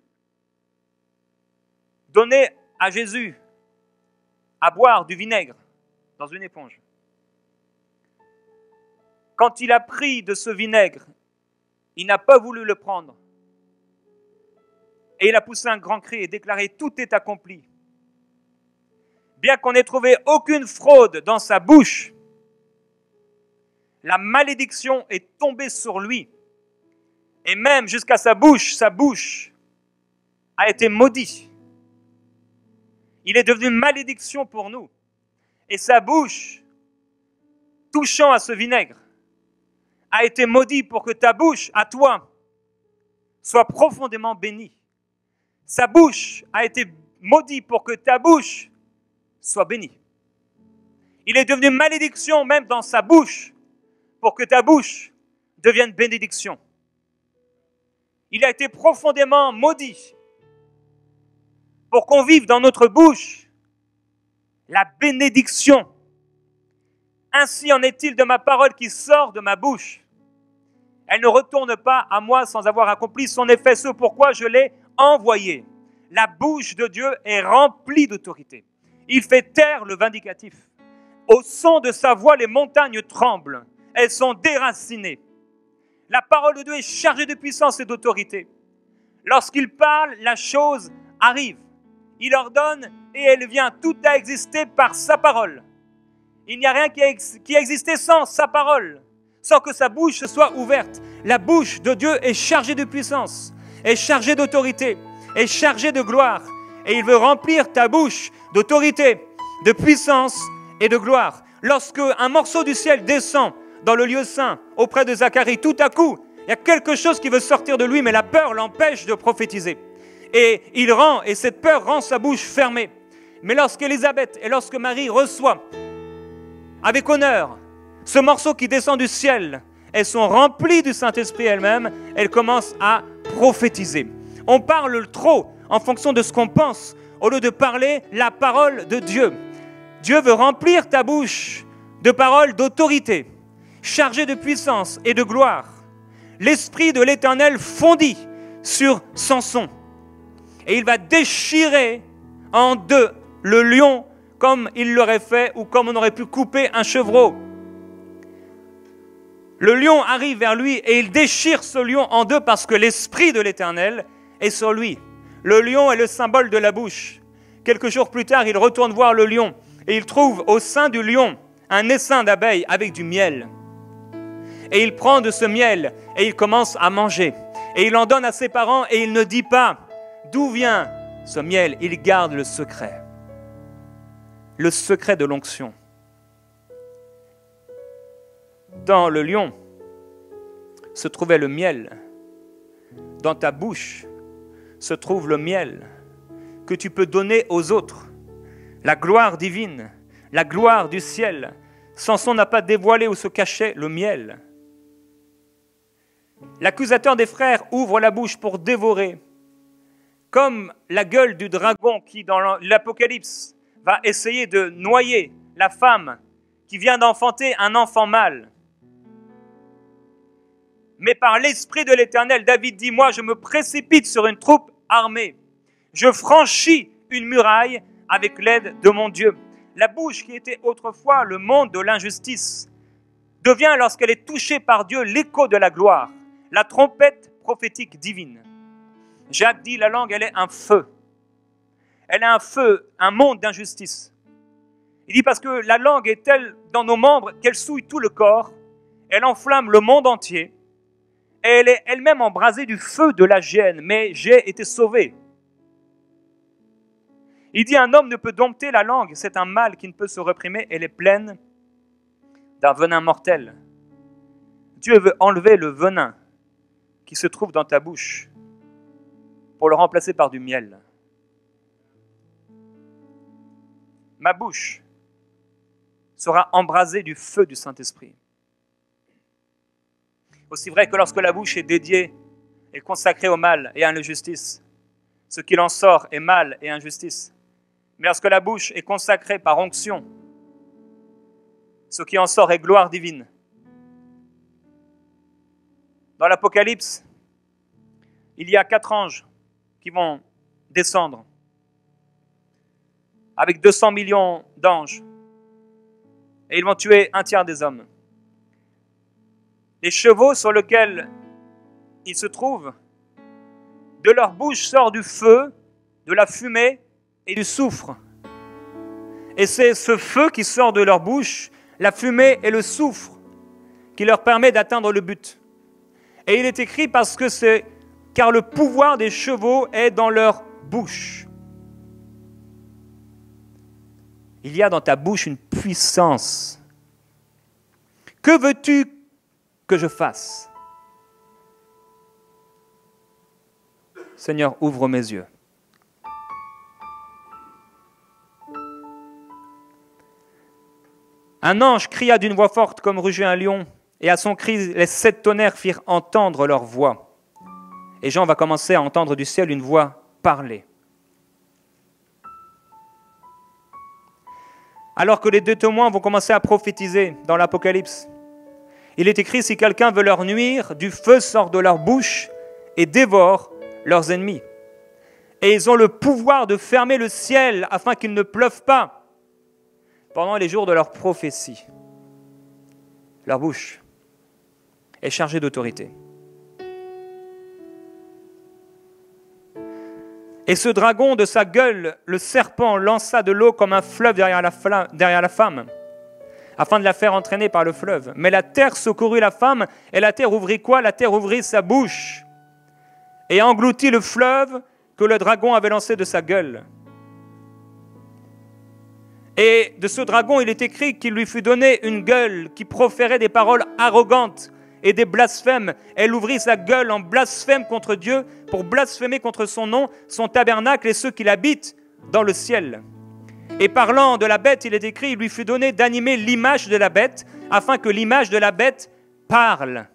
[SPEAKER 1] donner à Jésus à boire du vinaigre dans une éponge. Quand il a pris de ce vinaigre, il n'a pas voulu le prendre. Et il a poussé un grand cri et déclaré « Tout est accompli ». Bien qu'on n'ait trouvé aucune fraude dans sa bouche, la malédiction est tombée sur lui. Et même jusqu'à sa bouche a été maudite. Il est devenu malédiction pour nous. Et sa bouche, touchant à ce vinaigre, a été maudite pour que ta bouche, à toi, soit profondément bénie. Sa bouche a été maudite pour que ta bouche soit bénie. Il est devenu malédiction même dans sa bouche pour que ta bouche devienne bénédiction. Il a été profondément maudit pour qu'on vive dans notre bouche la bénédiction. Ainsi en est-il de ma parole qui sort de ma bouche. Elle ne retourne pas à moi sans avoir accompli son effet, ce pourquoi je l'ai envoyée. La bouche de Dieu est remplie d'autorité. Il fait taire le vindicatif. Au son de sa voix, les montagnes tremblent. Elles sont déracinées. La parole de Dieu est chargée de puissance et d'autorité. Lorsqu'il parle, la chose arrive. Il ordonne et elle vient. Tout a existé par sa parole. Il n'y a rien qui a existé sans sa parole, sans que sa bouche soit ouverte. La bouche de Dieu est chargée de puissance, est chargée d'autorité, est chargée de gloire. Et il veut remplir ta bouche d'autorité, de puissance et de gloire. Lorsque un morceau du ciel descend dans le lieu saint auprès de Zacharie, tout à coup, il y a quelque chose qui veut sortir de lui, mais la peur l'empêche de prophétiser. Et cette peur rend sa bouche fermée. Mais lorsqu'Élisabeth et lorsque Marie reçoivent avec honneur ce morceau qui descend du ciel, elles sont remplies du Saint-Esprit elles-mêmes, elles commencent à prophétiser. On parle trop en fonction de ce qu'on pense, au lieu de parler la parole de Dieu. Dieu veut remplir ta bouche de paroles d'autorité, chargées de puissance et de gloire. l'Esprit de l'Éternel fondit sur Samson. Et il va déchirer en deux le lion comme il l'aurait fait ou comme on aurait pu couper un chevreau. Le lion arrive vers lui et il déchire ce lion en deux parce que l'Esprit de l'Éternel est sur lui. Le lion est le symbole de la bouche. Quelques jours plus tard, il retourne voir le lion et il trouve au sein du lion un essaim d'abeilles avec du miel. Et il prend de ce miel et il commence à manger. Et il en donne à ses parents et il ne dit pas d'où vient ce miel. Il garde le secret de l'onction. Dans le lion se trouvait le miel. Dans ta bouche se trouve le miel que tu peux donner aux autres. La gloire divine, la gloire du ciel. Samson n'a pas dévoilé où se cachait le miel. L'accusateur des frères ouvre la bouche pour dévorer, comme la gueule du dragon qui, dans l'Apocalypse, va essayer de noyer la femme qui vient d'enfanter un enfant mâle. Mais par l'Esprit de l'Éternel, David dit, moi je me précipite sur une troupe armée. Je franchis une muraille avec l'aide de mon Dieu. La bouche qui était autrefois le monde de l'injustice devient, lorsqu'elle est touchée par Dieu, l'écho de la gloire, la trompette prophétique divine. Jacques dit, la langue, elle est un feu. Elle est un feu, un monde d'injustice. Il dit parce que la langue est telle dans nos membres qu'elle souille tout le corps, elle enflamme le monde entier, et elle est elle-même embrasée du feu de la gêne, mais j'ai été sauvé. Il dit, un homme ne peut dompter la langue, c'est un mal qui ne peut se réprimer, elle est pleine d'un venin mortel. Dieu veut enlever le venin qui se trouve dans ta bouche pour le remplacer par du miel. Ma bouche sera embrasée du feu du Saint-Esprit. Aussi vrai que lorsque la bouche est dédiée et consacrée au mal et à l'injustice, ce qu'il en sort est mal et injustice. Mais lorsque la bouche est consacrée par onction, ce qui en sort est gloire divine. Dans l'Apocalypse, il y a 4 anges qui vont descendre avec 200 millions d'anges et ils vont tuer 1/3 des hommes. Les chevaux sur lesquels ils se trouvent, de leur bouche sort du feu, de la fumée et du soufre. Et c'est ce feu qui sort de leur bouche, la fumée et le soufre, qui leur permet d'atteindre le but. Et il est écrit parce que c'est car le pouvoir des chevaux est dans leur bouche. Il y a dans ta bouche une puissance. Que veux-tu que je fasse? Seigneur, ouvre mes yeux. Un ange cria d'une voix forte comme rugit un lion, et à son cri, les 7 tonnerres firent entendre leur voix. Et Jean va commencer à entendre du ciel une voix parler. Alors que les 2 témoins vont commencer à prophétiser dans l'Apocalypse, il est écrit, si quelqu'un veut leur nuire, du feu sort de leur bouche et dévore leurs ennemis. Et ils ont le pouvoir de fermer le ciel afin qu'il ne pleuve pas pendant les jours de leur prophétie. Leur bouche est chargée d'autorité. Et ce dragon, de sa gueule, le serpent lança de l'eau comme un fleuve derrière la femme, afin de la faire entraîner par le fleuve. Mais la terre secourut la femme, et la terre ouvrit quoi? La terre ouvrit sa bouche, et engloutit le fleuve que le dragon avait lancé de sa gueule. Et de ce dragon, il est écrit qu'il lui fut donné une gueule qui proférait des paroles arrogantes et des blasphèmes. Elle ouvrit sa gueule en blasphème contre Dieu pour blasphémer contre son nom, son tabernacle et ceux qui l'habitent dans le ciel. Et parlant de la bête, il est écrit, il lui fut donné d'animer l'image de la bête, afin que l'image de la bête parle.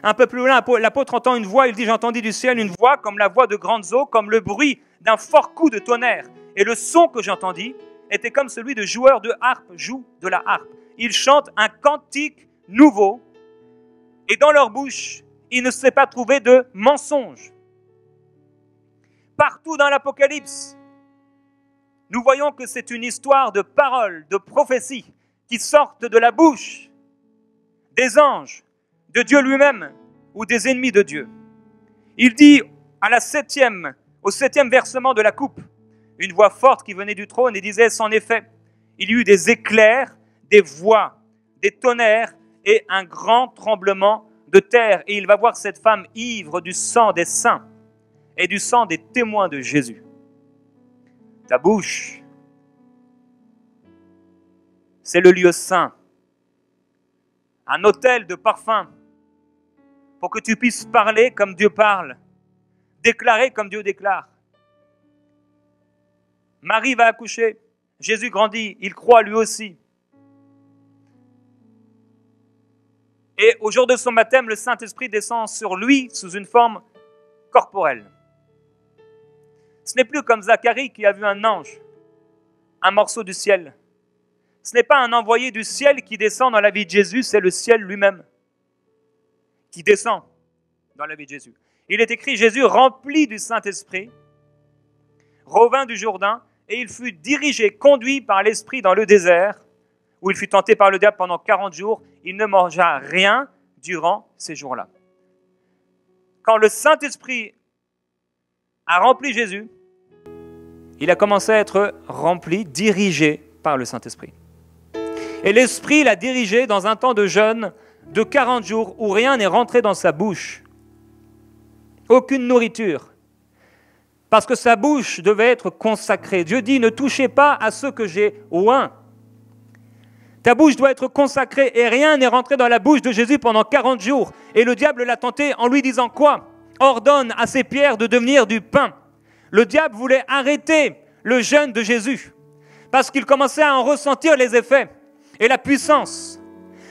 [SPEAKER 1] Un peu plus loin, l'apôtre entend une voix, il dit, j'entendis du ciel une voix comme la voix de grandes eaux, comme le bruit d'un fort coup de tonnerre. Et le son que j'entendis était comme celui de joueurs de harpe jouent de la harpe. Ils chantent un cantique nouveau Et dans leur bouche, il ne s'est pas trouvé de mensonge. Partout dans l'Apocalypse, nous voyons que c'est une histoire de paroles, de prophéties qui sortent de la bouche des anges, de Dieu lui-même ou des ennemis de Dieu. Il dit au septième versement de la coupe, une voix forte qui venait du trône et disait, en effet, il y eut des éclairs, des voix, des tonnerres et un grand tremblement de terre. Et il va voir cette femme ivre du sang des saints et du sang des témoins de Jésus. Ta bouche, c'est le lieu saint, un autel de parfum pour que tu puisses parler comme Dieu parle, déclarer comme Dieu déclare. Marie va accoucher, Jésus grandit, il croit lui aussi. Et au jour de son baptême, le Saint-Esprit descend sur lui sous une forme corporelle. Ce n'est plus comme Zacharie qui a vu un ange, un morceau du ciel. Ce n'est pas un envoyé du ciel qui descend dans la vie de Jésus, c'est le ciel lui-même qui descend dans la vie de Jésus. Il est écrit, Jésus rempli du Saint-Esprit, revint du Jourdain, et il fut dirigé, conduit par l'Esprit dans le désert, où il fut tenté par le diable pendant 40 jours. Il ne mangea rien durant ces jours-là. Quand le Saint-Esprit a rempli Jésus, il a commencé à être rempli, dirigé par le Saint-Esprit. Et l'Esprit l'a dirigé dans un temps de jeûne de 40 jours où rien n'est rentré dans sa bouche. Aucune nourriture. Parce que sa bouche devait être consacrée. Dieu dit, ne touchez pas à ce que j'ai oint. Ta bouche doit être consacrée et rien n'est rentré dans la bouche de Jésus pendant 40 jours. Et le diable l'a tenté en lui disant quoi? Ordonne à ces pierres de devenir du pain. Le diable voulait arrêter le jeûne de Jésus parce qu'il commençait à en ressentir les effets et la puissance.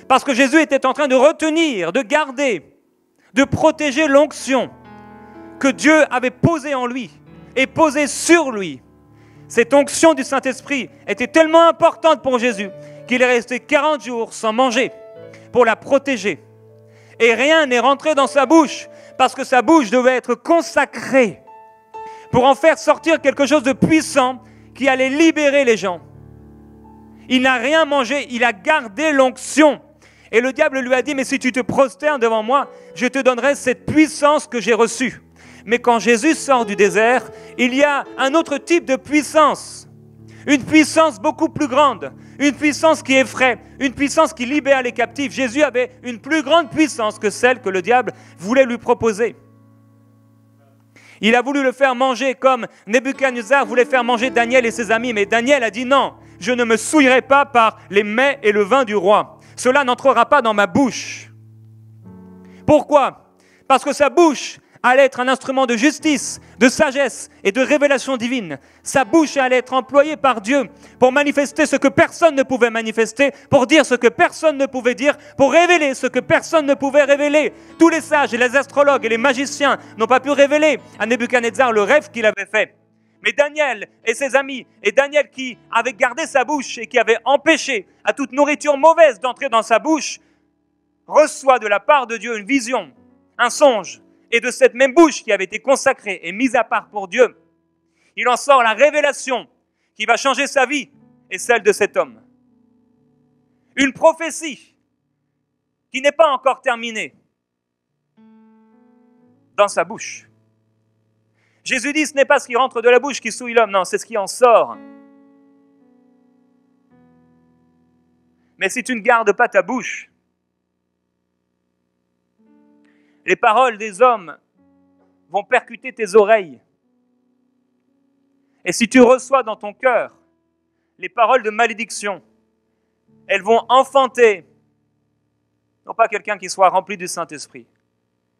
[SPEAKER 1] Parce que Jésus était en train de retenir, de garder, de protéger l'onction que Dieu avait posée en lui et posée sur lui. Cette onction du Saint-Esprit était tellement importante pour Jésus qu'il est resté 40 jours sans manger pour la protéger. Et rien n'est rentré dans sa bouche parce que sa bouche devait être consacrée pour en faire sortir quelque chose de puissant qui allait libérer les gens. Il n'a rien mangé, il a gardé l'onction. Et le diable lui a dit, mais si tu te prosternes devant moi, je te donnerai cette puissance que j'ai reçue. Mais quand Jésus sort du désert, il y a un autre type de puissance. Une puissance beaucoup plus grande, une puissance qui effraie, une puissance qui libère les captifs. Jésus avait une plus grande puissance que celle que le diable voulait lui proposer. Il a voulu le faire manger comme Nebuchadnezzar voulait faire manger Daniel et ses amis. Mais Daniel a dit non, je ne me souillerai pas par les mets et le vin du roi. Cela n'entrera pas dans ma bouche. Pourquoi? Parce que sa bouche allait être un instrument de justice, de sagesse et de révélation divine. Sa bouche allait être employée par Dieu pour manifester ce que personne ne pouvait manifester, pour dire ce que personne ne pouvait dire, pour révéler ce que personne ne pouvait révéler. Tous les sages et les astrologues et les magiciens n'ont pas pu révéler à Nebuchadnezzar le rêve qu'il avait fait. Mais Daniel et ses amis, et Daniel qui avait gardé sa bouche et qui avait empêché à toute nourriture mauvaise d'entrer dans sa bouche, reçoit de la part de Dieu une vision, un songe, et de cette même bouche qui avait été consacrée et mise à part pour Dieu, il en sort la révélation qui va changer sa vie et celle de cet homme. Une prophétie qui n'est pas encore terminée dans sa bouche. Jésus dit, ce n'est pas ce qui rentre de la bouche qui souille l'homme, non, c'est ce qui en sort. Mais si tu ne gardes pas ta bouche, les paroles des hommes vont percuter tes oreilles. Et si tu reçois dans ton cœur les paroles de malédiction, elles vont enfanter, non pas quelqu'un qui soit rempli du Saint-Esprit,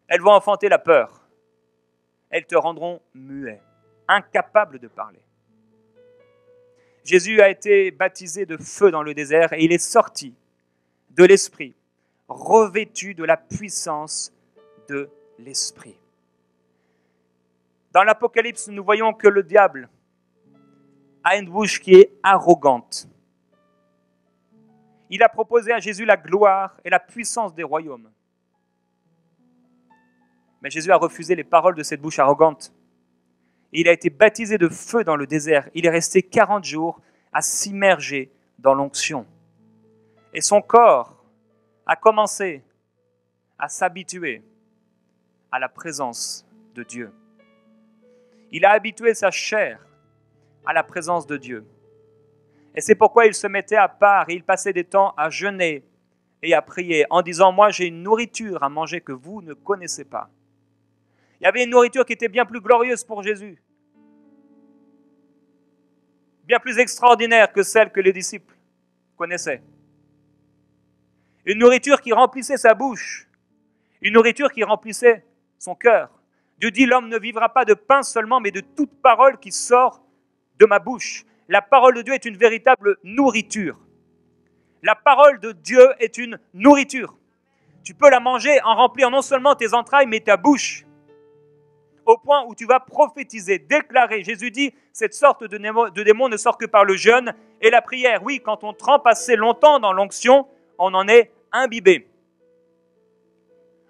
[SPEAKER 1] elles vont enfanter la peur. Elles te rendront muet, incapable de parler. Jésus a été baptisé de feu dans le désert et il est sorti de l'Esprit, revêtu de la puissance de l'Esprit. Dans l'Apocalypse, nous voyons que le diable a une bouche qui est arrogante. Il a proposé à Jésus la gloire et la puissance des royaumes. Mais Jésus a refusé les paroles de cette bouche arrogante. Et il a été baptisé de feu dans le désert. Il est resté 40 jours à s'immerger dans l'onction. Et son corps a commencé à s'habituer à la présence de Dieu. Il a habitué sa chair à la présence de Dieu. Et c'est pourquoi il se mettait à part et il passait des temps à jeûner et à prier en disant « Moi, j'ai une nourriture à manger que vous ne connaissez pas. » Il y avait une nourriture qui était bien plus glorieuse pour Jésus, bien plus extraordinaire que celle que les disciples connaissaient. Une nourriture qui remplissait sa bouche, une nourriture qui remplissait son cœur. Dieu dit « L'homme ne vivra pas de pain seulement, mais de toute parole qui sort de ma bouche. » La parole de Dieu est une véritable nourriture. La parole de Dieu est une nourriture. Tu peux la manger, en remplir non seulement tes entrailles, mais ta bouche. Au point où tu vas prophétiser, déclarer. Jésus dit, cette sorte de démon ne sort que par le jeûne et la prière. Oui, quand on trempe assez longtemps dans l'onction, on en est imbibé.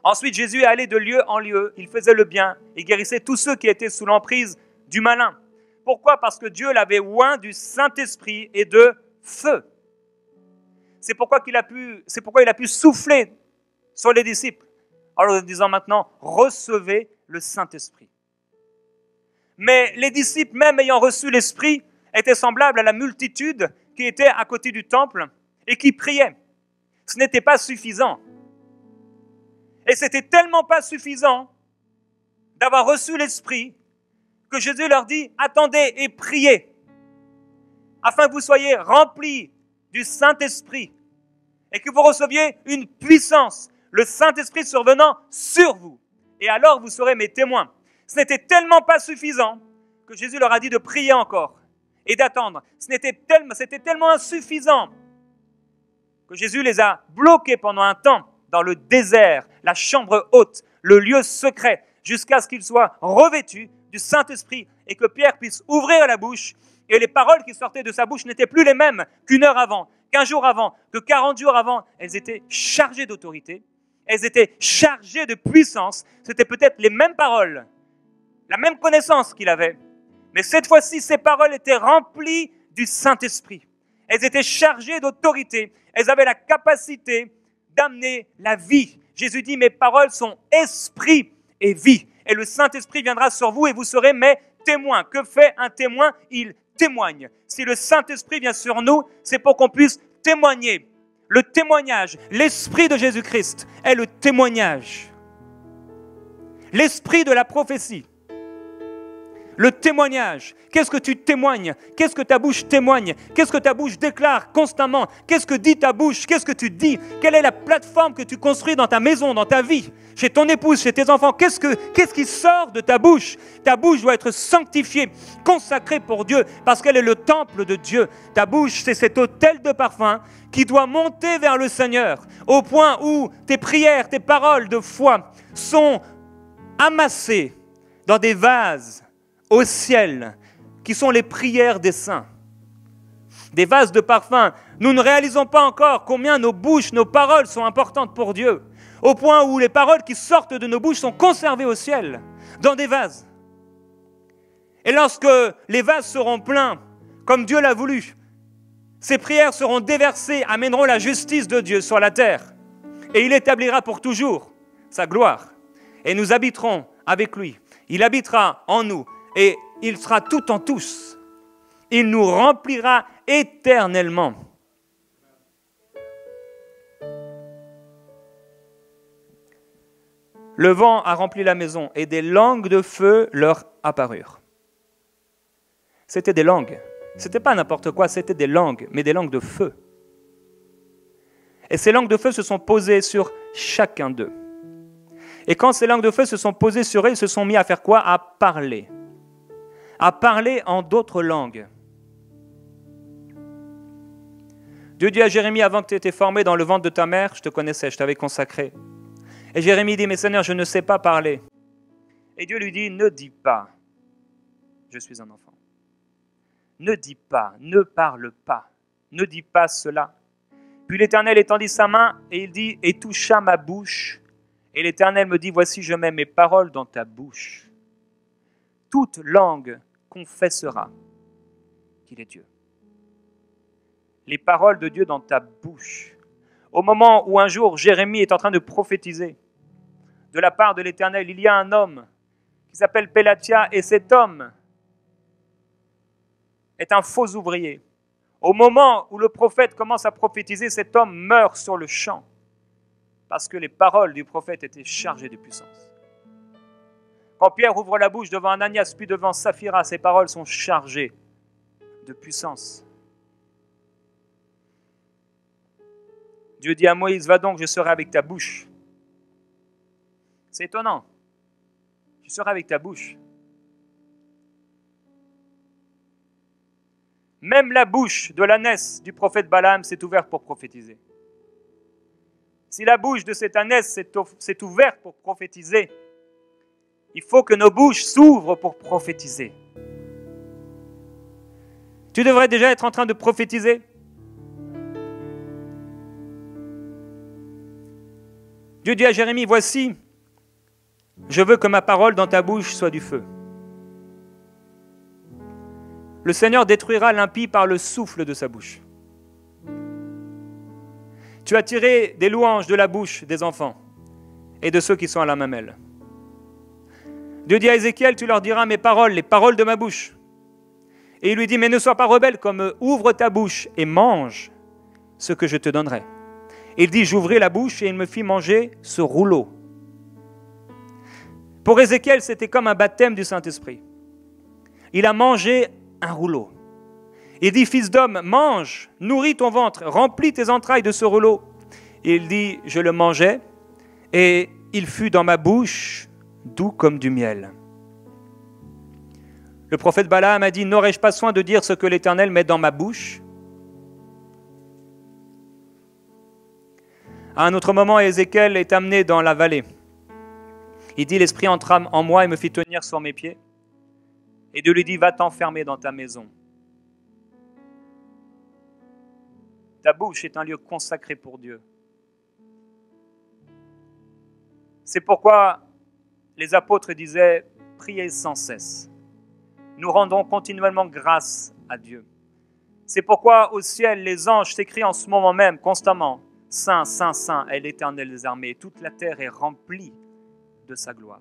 [SPEAKER 1] Ensuite, Jésus est allé de lieu en lieu. Il faisait le bien. Il guérissait tous ceux qui étaient sous l'emprise du malin. Pourquoi ? Parce que Dieu l'avait oint du Saint-Esprit et de feu. C'est pourquoi il a pu souffler sur les disciples en leur disant maintenant, recevez le Saint-Esprit. Mais les disciples, même ayant reçu l'Esprit, étaient semblables à la multitude qui était à côté du temple et qui priait. Ce n'était pas suffisant. Et c'était tellement pas suffisant d'avoir reçu l'Esprit que Jésus leur dit, attendez et priez, afin que vous soyez remplis du Saint-Esprit et que vous receviez une puissance, le Saint-Esprit survenant sur vous. Et alors vous serez mes témoins. Ce n'était tellement pas suffisant que Jésus leur a dit de prier encore et d'attendre. C'était tellement insuffisant que Jésus les a bloqués pendant un temps dans le désert, la chambre haute, le lieu secret, jusqu'à ce qu'ils soient revêtus du Saint-Esprit et que Pierre puisse ouvrir la bouche et les paroles qui sortaient de sa bouche n'étaient plus les mêmes qu'une heure avant, qu'un jour avant, que 40 jours avant. Elles étaient chargées d'autorité, elles étaient chargées de puissance. C'était peut-être les mêmes paroles, la même connaissance qu'il avait, mais cette fois-ci, ces paroles étaient remplies du Saint-Esprit. Elles étaient chargées d'autorité, elles avaient la capacité d'amener la vie. Jésus dit, mes paroles sont esprit et vie. Et le Saint-Esprit viendra sur vous et vous serez mes témoins. Que fait un témoin ? Il témoigne. Si le Saint-Esprit vient sur nous, c'est pour qu'on puisse témoigner. Le témoignage, l'Esprit de Jésus-Christ est le témoignage. L'Esprit de la prophétie. Le témoignage. Qu'est-ce que tu témoignes ? Qu'est-ce que ta bouche témoigne ? Qu'est-ce que ta bouche déclare constamment ? Qu'est-ce que dit ta bouche ? Qu'est-ce que tu dis ? Quelle est la plateforme que tu construis dans ta maison, dans ta vie ? Chez ton épouse, chez tes enfants, qu'est-ce qui sort de ta bouche ? Ta bouche doit être sanctifiée, consacrée pour Dieu, parce qu'elle est le temple de Dieu. Ta bouche, c'est cet autel de parfum qui doit monter vers le Seigneur, au point où tes prières, tes paroles de foi sont amassées dans des vases au ciel, qui sont les prières des saints. Des vases de parfum. Nous ne réalisons pas encore combien nos bouches, nos paroles sont importantes pour Dieu, au point où les paroles qui sortent de nos bouches sont conservées au ciel, dans des vases. Et lorsque les vases seront pleins, comme Dieu l'a voulu, ces prières seront déversées, amèneront la justice de Dieu sur la terre, et il établira pour toujours sa gloire. Et nous habiterons avec lui. Il habitera en nous, et il sera tout en tous. Il nous remplira éternellement. Le vent a rempli la maison et des langues de feu leur apparurent. C'était des langues. Ce n'était pas n'importe quoi, c'était des langues, mais des langues de feu. Et ces langues de feu se sont posées sur chacun d'eux. Et quand ces langues de feu se sont posées sur eux, ils se sont mis à faire quoi ? À parler. À parler en d'autres langues. Dieu dit à Jérémie, avant que tu étais formé dans le ventre de ta mère, je te connaissais, je t'avais consacré. Et Jérémie dit, mais Seigneur, je ne sais pas parler. Et Dieu lui dit, ne dis pas, je suis un enfant. Ne dis pas, ne parle pas, ne dis pas cela. Puis l'Éternel étendit sa main et il dit, et toucha ma bouche, Et l'Éternel me dit, voici, je mets mes paroles dans ta bouche. Toute langue confessera qu'il est Dieu. Les paroles de Dieu dans ta bouche. Au moment où un jour Jérémie est en train de prophétiser, de la part de l'Éternel, il y a un homme qui s'appelle Pélatia, et cet homme est un faux ouvrier. Au moment où le prophète commence à prophétiser, cet homme meurt sur le champ, parce que les paroles du prophète étaient chargées de puissance. Quand Pierre ouvre la bouche devant Ananias, puis devant Saphira, ses paroles sont chargées de puissance. Dieu dit à Moïse, va donc, je serai avec ta bouche. C'est étonnant. Je serai avec ta bouche. Même la bouche de l'ânesse du prophète Balaam s'est ouverte pour prophétiser. Si la bouche de cette ânesse s'est ouverte pour prophétiser, il faut que nos bouches s'ouvrent pour prophétiser. Tu devrais déjà être en train de prophétiser. Dieu dit à Jérémie, voici, je veux que ma parole dans ta bouche soit du feu. Le Seigneur détruira l'impie par le souffle de sa bouche. Tu as tiré des louanges de la bouche des enfants et de ceux qui sont à la mamelle. Dieu dit à Ézéchiel, tu leur diras mes paroles, les paroles de ma bouche. Et il lui dit, mais ne sois pas rebelle comme eux, ouvre ta bouche et mange ce que je te donnerai. Et il dit, j'ouvris la bouche et il me fit manger ce rouleau. Pour Ézéchiel, c'était comme un baptême du Saint-Esprit. Il a mangé un rouleau. Il dit, fils d'homme, mange, nourris ton ventre, remplis tes entrailles de ce rouleau. Et il dit, je le mangeai, et il fut dans ma bouche doux comme du miel. Le prophète Balaam a dit, n'aurais-je pas soin de dire ce que l'Éternel met dans ma bouche? À un autre moment, Ézéchiel est amené dans la vallée. Il dit, l'Esprit entra en moi et me fit tenir sur mes pieds. Et Dieu lui dit, va t'enfermer dans ta maison. Ta bouche est un lieu consacré pour Dieu. C'est pourquoi les apôtres disaient, priez sans cesse. Nous rendons continuellement grâce à Dieu. C'est pourquoi au ciel, les anges s'écrient en ce moment même, constamment, Saint, Saint, Saint est l'Éternel des armées. Toute la terre est remplie de sa gloire.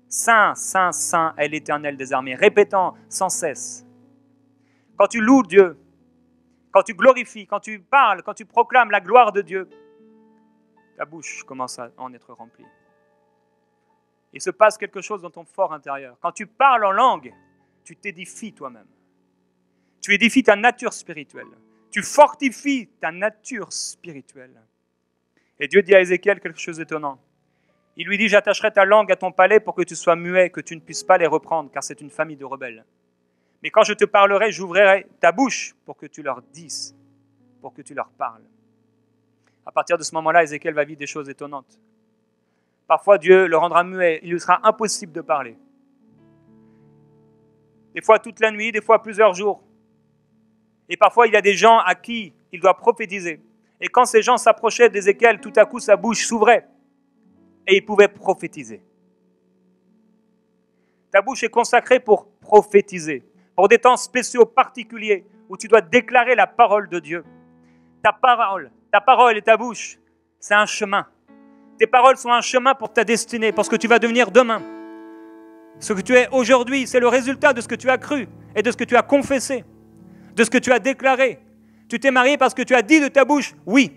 [SPEAKER 1] Saint, Saint, Saint est l'Éternel des armées, répétant sans cesse. Quand tu loues Dieu, quand tu glorifies, quand tu parles, quand tu proclames la gloire de Dieu, ta bouche commence à en être remplie. Il se passe quelque chose dans ton fort intérieur. Quand tu parles en langue, tu t'édifies toi-même. Tu édifies ta nature spirituelle. Tu fortifies ta nature spirituelle. Et Dieu dit à Ézéchiel quelque chose d'étonnant. Il lui dit, j'attacherai ta langue à ton palais pour que tu sois muet, que tu ne puisses pas les reprendre, car c'est une famille de rebelles. Mais quand je te parlerai, j'ouvrirai ta bouche pour que tu leur dises, pour que tu leur parles. À partir de ce moment-là, Ézéchiel va vivre des choses étonnantes. Parfois, Dieu le rendra muet, il lui sera impossible de parler. Des fois toute la nuit, des fois plusieurs jours. Et parfois, il y a des gens à qui il doit prophétiser. Et quand ces gens s'approchaient d'Ézéchiel, tout à coup, sa bouche s'ouvrait et il pouvait prophétiser. Ta bouche est consacrée pour prophétiser, pour des temps spéciaux particuliers où tu dois déclarer la parole de Dieu. Ta parole et ta bouche, c'est un chemin. Tes paroles sont un chemin pour ta destinée, pour ce que tu vas devenir demain. Ce que tu es aujourd'hui, c'est le résultat de ce que tu as cru et de ce que tu as confessé, de ce que tu as déclaré. Tu t'es marié parce que tu as dit de ta bouche, oui.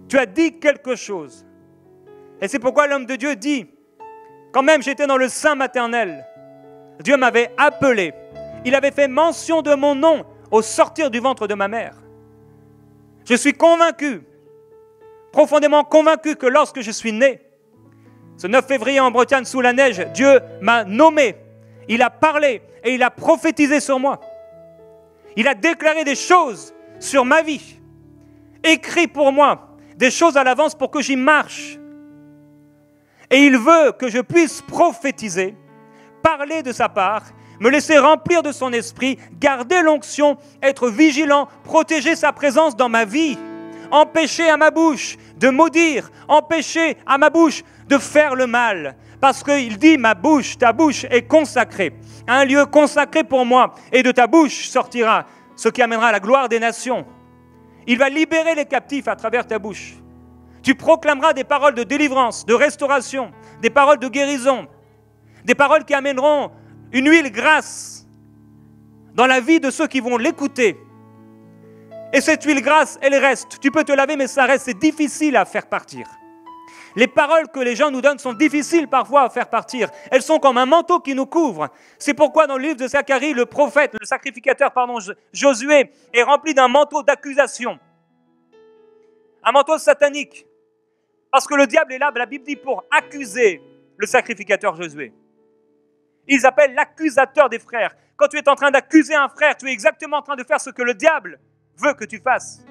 [SPEAKER 1] Tu as dit quelque chose. Et c'est pourquoi l'homme de Dieu dit, quand même j'étais dans le sein maternel, Dieu m'avait appelé. Il avait fait mention de mon nom au sortir du ventre de ma mère. Je suis convaincu, profondément convaincu que lorsque je suis né, ce 9 février en Bretagne sous la neige, Dieu m'a nommé, il a parlé et il a prophétisé sur moi. Il a déclaré des choses sur ma vie, écrit pour moi des choses à l'avance pour que j'y marche. Et il veut que je puisse prophétiser, parler de sa part, me laisser remplir de son esprit, garder l'onction, être vigilant, protéger sa présence dans ma vie, empêcher à ma bouche de maudire, empêcher à ma bouche de faire le mal. Parce qu'il dit, ma bouche, ta bouche est consacrée, un lieu consacré pour moi, et de ta bouche sortira ce qui amènera la gloire des nations. Il va libérer les captifs à travers ta bouche. Tu proclameras des paroles de délivrance, de restauration, des paroles de guérison, des paroles qui amèneront une huile grasse dans la vie de ceux qui vont l'écouter. Et cette huile grasse, elle reste. Tu peux te laver, mais ça reste. C'est difficile à faire partir. Les paroles que les gens nous donnent sont difficiles parfois à faire partir. Elles sont comme un manteau qui nous couvre. C'est pourquoi dans le livre de Zacharie, le prophète, le sacrificateur, Josué, est rempli d'un manteau d'accusation. Un manteau satanique. Parce que le diable est là, la Bible dit, pour accuser le sacrificateur Josué. Ils appellent l'accusateur des frères. Quand tu es en train d'accuser un frère, tu es exactement en train de faire ce que le diable veut que tu fasses.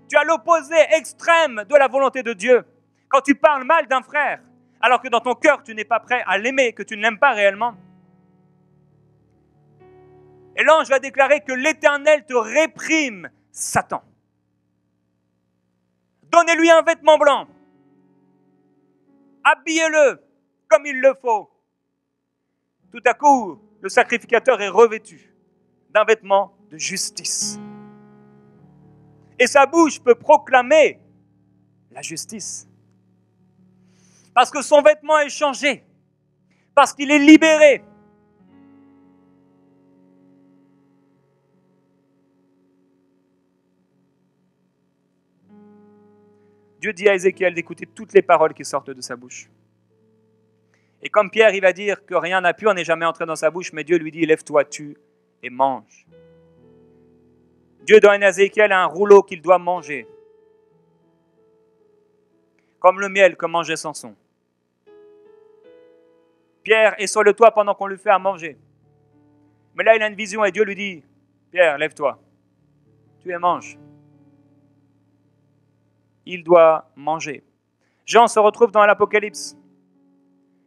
[SPEAKER 1] Tu as l'opposé extrême de la volonté de Dieu. Quand tu parles mal d'un frère, alors que dans ton cœur, tu n'es pas prêt à l'aimer, que tu ne l'aimes pas réellement. Et l'ange va déclarer que l'Éternel te réprime, Satan. Donnez-lui un vêtement blanc. Habillez-le comme il le faut. Tout à coup, le sacrificateur est revêtu d'un vêtement de justice. Et sa bouche peut proclamer la justice. Parce que son vêtement est changé. Parce qu'il est libéré. Dieu dit à Ézéchiel d'écouter toutes les paroles qui sortent de sa bouche. Et comme Pierre, il va dire que rien n'a pu, on n'est jamais entré dans sa bouche, mais Dieu lui dit, lève-toi, tue et mange. Dieu donne à Ézéchiel un rouleau qu'il doit manger. Comme le miel que mangeait Samson. Pierre est sur le toit pendant qu'on lui fait à manger. Mais là, il a une vision et Dieu lui dit, Pierre, lève-toi, tue et mange. Il doit manger. Jean se retrouve dans l'Apocalypse.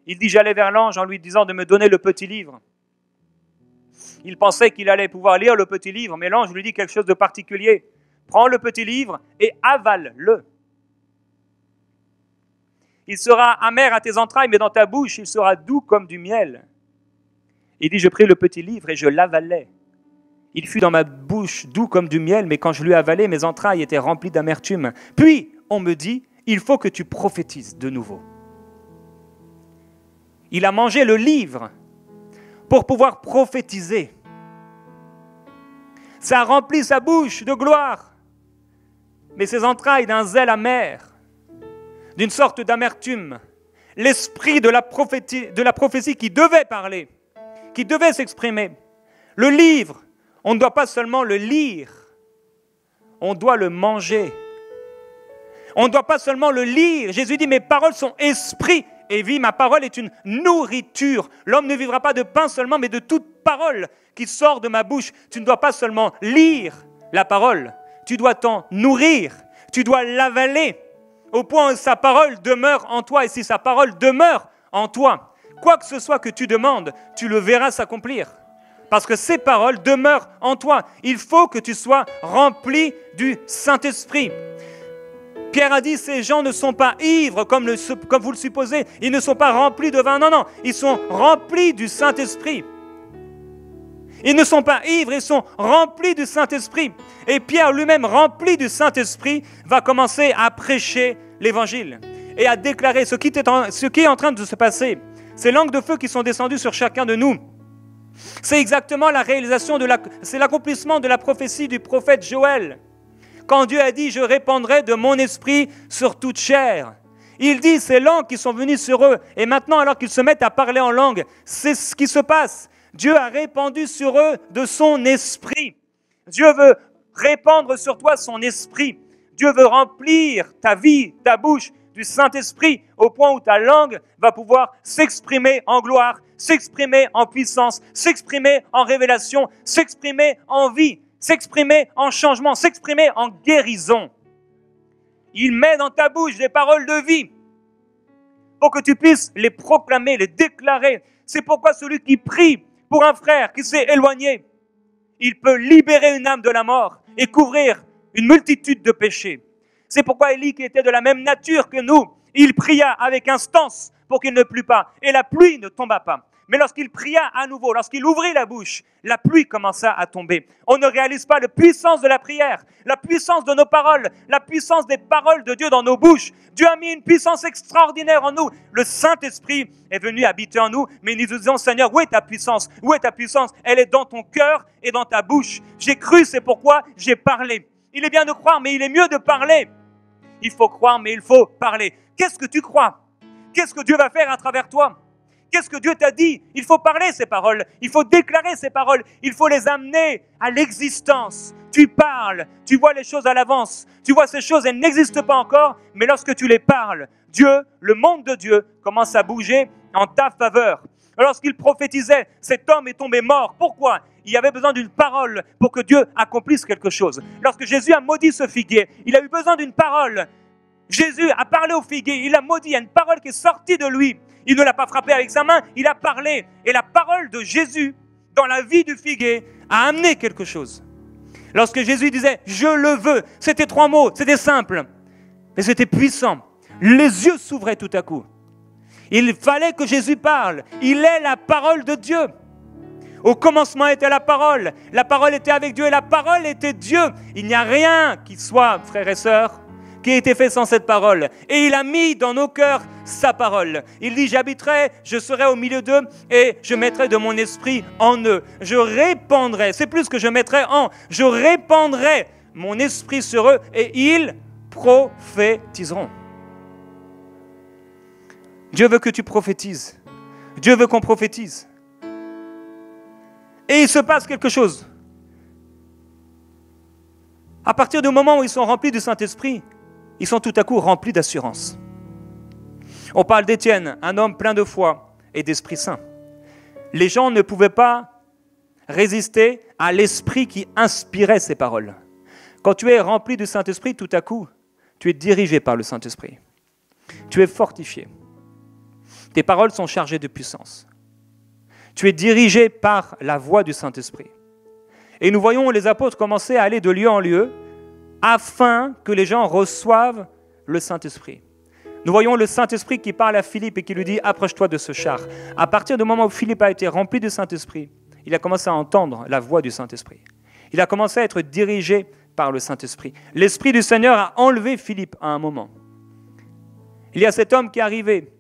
[SPEAKER 1] Il dit, j'allais vers l'ange en lui disant de me donner le petit livre. Il pensait qu'il allait pouvoir lire le petit livre, mais l'ange lui dit quelque chose de particulier. Prends le petit livre et avale-le. Il sera amer à tes entrailles, mais dans ta bouche, il sera doux comme du miel. Il dit, je pris le petit livre et je l'avalai. Il fut dans ma bouche doux comme du miel, mais quand je lui avalai, mes entrailles étaient remplies d'amertume. Puis, on me dit, il faut que tu prophétises de nouveau. Il a mangé le livre pour pouvoir prophétiser. Ça a rempli sa bouche de gloire, mais ses entrailles d'un zèle amer, d'une sorte d'amertume. L'esprit de la prophétie qui devait parler, qui devait s'exprimer. Le livre, on ne doit pas seulement le lire, on doit le manger. On ne doit pas seulement le lire. Jésus dit, mes paroles sont esprit et vie, ma parole est une nourriture. L'homme ne vivra pas de pain seulement, mais de toute parole qui sort de ma bouche. Tu ne dois pas seulement lire la parole, tu dois t'en nourrir, tu dois l'avaler, au point où sa parole demeure en toi. Et si sa parole demeure en toi, quoi que ce soit que tu demandes, tu le verras s'accomplir. Parce que ces paroles demeurent en toi. Il faut que tu sois rempli du Saint-Esprit. Pierre a dit, ces gens ne sont pas ivres comme vous le supposez. Ils ne sont pas remplis de vin. Non, non, ils sont remplis du Saint-Esprit. Ils ne sont pas ivres, ils sont remplis du Saint-Esprit. Et Pierre lui-même, rempli du Saint-Esprit, va commencer à prêcher l'Évangile et à déclarer ce qui est en train de se passer. Ces langues de feu qui sont descendues sur chacun de nous. C'est exactement la réalisation, c'est l'accomplissement de la prophétie du prophète Joël. Quand Dieu a dit, je répandrai de mon esprit sur toute chair. Il dit, ces langues qui sont venues sur eux, et maintenant alors qu'ils se mettent à parler en langue, c'est ce qui se passe. Dieu a répandu sur eux de son esprit. Dieu veut répandre sur toi son esprit. Dieu veut remplir ta vie, ta bouche du Saint-Esprit, au point où ta langue va pouvoir s'exprimer en gloire, s'exprimer en puissance, s'exprimer en révélation, s'exprimer en vie, s'exprimer en changement, s'exprimer en guérison. Il met dans ta bouche des paroles de vie pour que tu puisses les proclamer, les déclarer. C'est pourquoi celui qui prie pour un frère qui s'est éloigné, il peut libérer une âme de la mort et couvrir une multitude de péchés. C'est pourquoi Élie, qui était de la même nature que nous, il pria avec instance pour qu'il ne plût pas, et la pluie ne tomba pas. Mais lorsqu'il pria à nouveau, lorsqu'il ouvrit la bouche, la pluie commença à tomber. On ne réalise pas la puissance de la prière, la puissance de nos paroles, la puissance des paroles de Dieu dans nos bouches. Dieu a mis une puissance extraordinaire en nous. Le Saint-Esprit est venu habiter en nous, mais nous disons, Seigneur, où est ta puissance? Où est ta puissance? Elle est dans ton cœur et dans ta bouche. J'ai cru, c'est pourquoi j'ai parlé. Il est bien de croire, mais il est mieux de parler. Il faut croire, mais il faut parler. Qu'est-ce que tu crois? Qu'est-ce que Dieu va faire à travers toi? Qu'est-ce que Dieu t'a dit? Il faut parler ces paroles, il faut déclarer ces paroles, il faut les amener à l'existence. Tu parles, tu vois les choses à l'avance, tu vois ces choses, elles n'existent pas encore, mais lorsque tu les parles, Dieu, le monde de Dieu, commence à bouger en ta faveur. Lorsqu'il prophétisait, cet homme est tombé mort. Pourquoi? Il y avait besoin d'une parole pour que Dieu accomplisse quelque chose. Lorsque Jésus a maudit ce figuier, il a eu besoin d'une parole. Jésus a parlé au figuier, il a maudit, il y a une parole qui est sortie de lui. Il ne l'a pas frappé avec sa main, il a parlé. Et la parole de Jésus, dans la vie du figuier, a amené quelque chose. Lorsque Jésus disait « je le veux », c'était 3 mots, c'était simple, mais c'était puissant. Les yeux s'ouvraient tout à coup. Il fallait que Jésus parle. Il est la parole de Dieu. Au commencement était la parole était avec Dieu et la parole était Dieu. Il n'y a rien qui soit, frères et sœurs, qui a été fait sans cette parole. Et il a mis dans nos cœurs sa parole. Il dit, j'habiterai, je serai au milieu d'eux et je mettrai de mon esprit en eux. Je répandrai, c'est plus que je mettrai en, je répandrai mon esprit sur eux et ils prophétiseront. Dieu veut que tu prophétises. Dieu veut qu'on prophétise. Et il se passe quelque chose. À partir du moment où ils sont remplis du Saint-Esprit, ils sont tout à coup remplis d'assurance. On parle d'Étienne, un homme plein de foi et d'Esprit Saint. Les gens ne pouvaient pas résister à l'Esprit qui inspirait ces paroles. Quand tu es rempli du Saint-Esprit, tout à coup, tu es dirigé par le Saint-Esprit. Tu es fortifié. Tes paroles sont chargées de puissance. Tu es dirigé par la voix du Saint-Esprit. Et nous voyons les apôtres commencer à aller de lieu en lieu afin que les gens reçoivent le Saint-Esprit. Nous voyons le Saint-Esprit qui parle à Philippe et qui lui dit « Approche-toi de ce char ». À partir du moment où Philippe a été rempli du Saint-Esprit, il a commencé à entendre la voix du Saint-Esprit. Il a commencé à être dirigé par le Saint-Esprit. L'Esprit du Seigneur a enlevé Philippe à un moment. Il y a cet homme qui est arrivé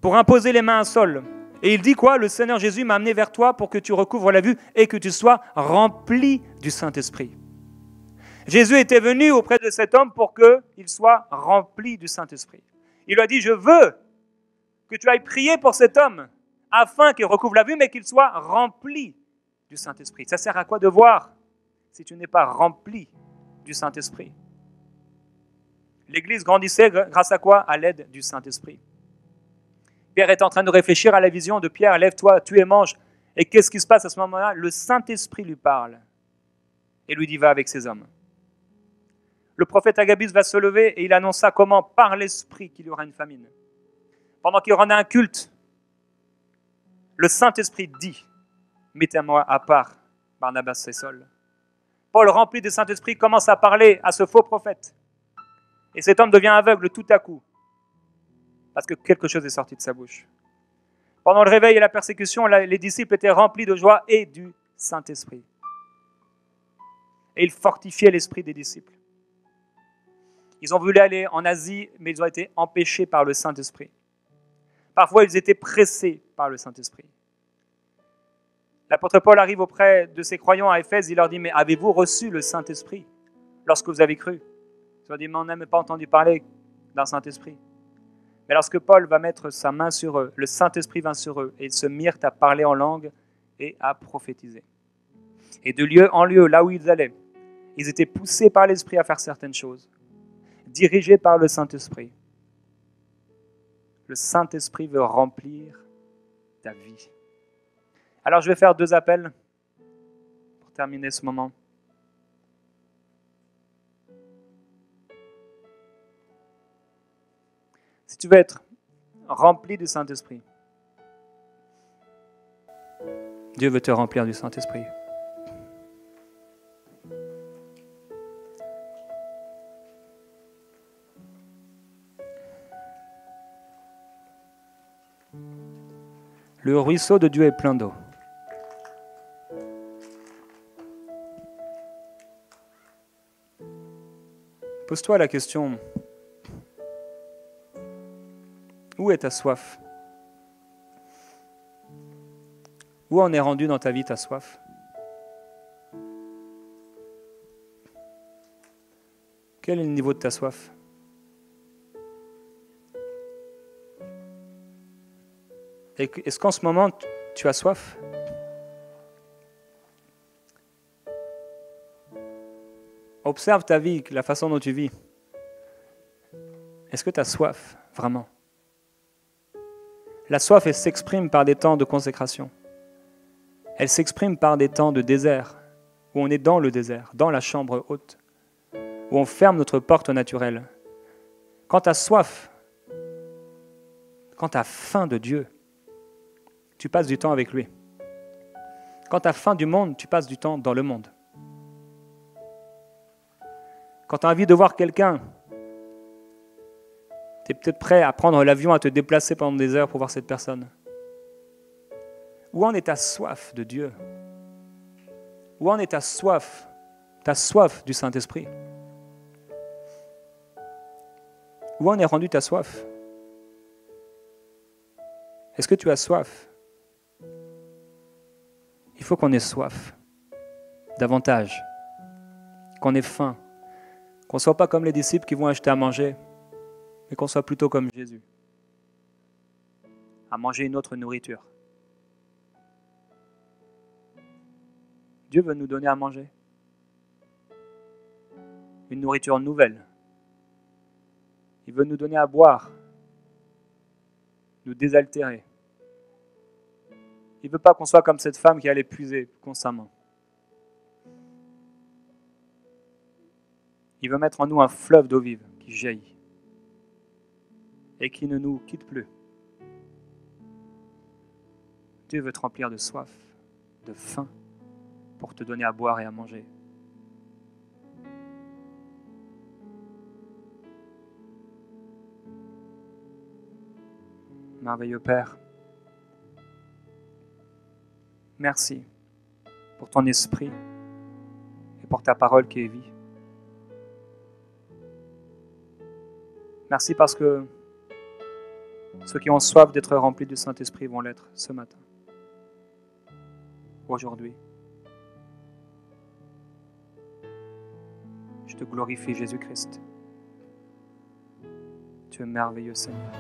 [SPEAKER 1] pour imposer les mains à Saul. Et il dit quoi? Le Seigneur Jésus m'a amené vers toi pour que tu recouvres la vue et que tu sois rempli du Saint-Esprit. Jésus était venu auprès de cet homme pour qu'il soit rempli du Saint-Esprit. Il lui a dit, je veux que tu ailles prier pour cet homme afin qu'il recouvre la vue, mais qu'il soit rempli du Saint-Esprit. Ça sert à quoi de voir si tu n'es pas rempli du Saint-Esprit? L'Église grandissait grâce à quoi? À l'aide du Saint-Esprit. Pierre est en train de réfléchir à la vision de Pierre, lève-toi, tue et mange. Et qu'est-ce qui se passe à ce moment-là? Le Saint-Esprit lui parle et lui dit, va avec ces hommes. Le prophète Agabus va se lever et il annonça comment, par l'Esprit, qu'il y aura une famine. Pendant qu'il y aura un culte, le Saint-Esprit dit, mettez-moi à part Barnabas et Saul. Paul, rempli du Saint-Esprit, commence à parler à ce faux prophète. Et cet homme devient aveugle tout à coup, parce que quelque chose est sorti de sa bouche. Pendant le réveil et la persécution, les disciples étaient remplis de joie et du Saint-Esprit. Et ils fortifiaient l'esprit des disciples. Ils ont voulu aller en Asie, mais ils ont été empêchés par le Saint-Esprit. Parfois, ils étaient pressés par le Saint-Esprit. L'apôtre Paul arrive auprès de ses croyants à Éphèse, il leur dit, mais avez-vous reçu le Saint-Esprit lorsque vous avez cru? Ils ont dit, mais on n'a même pas entendu parler d'un Saint-Esprit. Mais lorsque Paul va mettre sa main sur eux, le Saint-Esprit vint sur eux, et ils se mirent à parler en langue et à prophétiser. Et de lieu en lieu, là où ils allaient, ils étaient poussés par l'Esprit à faire certaines choses, dirigés par le Saint-Esprit. Le Saint-Esprit veut remplir ta vie. Alors je vais faire 2 appels pour terminer ce moment. Si tu veux être rempli du Saint-Esprit, Dieu veut te remplir du Saint-Esprit. Le ruisseau de Dieu est plein d'eau. Pose-toi la question, où est ta soif? Où en est rendu dans ta vie ta soif? Quel est le niveau de ta soif? Est-ce qu'en ce moment, tu as soif? Observe ta vie, la façon dont tu vis. Est-ce que tu as soif, vraiment? La soif, elle s'exprime par des temps de consécration. Elle s'exprime par des temps de désert, où on est dans le désert, dans la chambre haute, où on ferme notre porte naturelle. Quand tu as soif, quand tu as faim de Dieu, tu passes du temps avec lui. Quand tu as faim du monde, tu passes du temps dans le monde. Quand tu as envie de voir quelqu'un, tu es peut-être prêt à prendre l'avion, à te déplacer pendant des heures pour voir cette personne. Où en est ta soif de Dieu? Où en est ta soif du Saint-Esprit? Où en est rendue ta soif? Est-ce que tu as soif? Il faut qu'on ait soif, davantage, qu'on ait faim, qu'on ne soit pas comme les disciples qui vont acheter à manger, mais qu'on soit plutôt comme Jésus, à manger une autre nourriture. Dieu veut nous donner à manger, une nourriture nouvelle. Il veut nous donner à boire, nous désaltérer. Il ne veut pas qu'on soit comme cette femme qui allait puiser constamment. Il veut mettre en nous un fleuve d'eau vive qui jaillit et qui ne nous quitte plus. Dieu veut te remplir de soif, de faim, pour te donner à boire et à manger. Merveilleux Père, merci pour ton esprit et pour ta parole qui est vie. Merci parce que ceux qui ont soif d'être remplis du Saint-Esprit vont l'être ce matin, aujourd'hui. Je te glorifie, Jésus-Christ. Tu es merveilleux, Seigneur.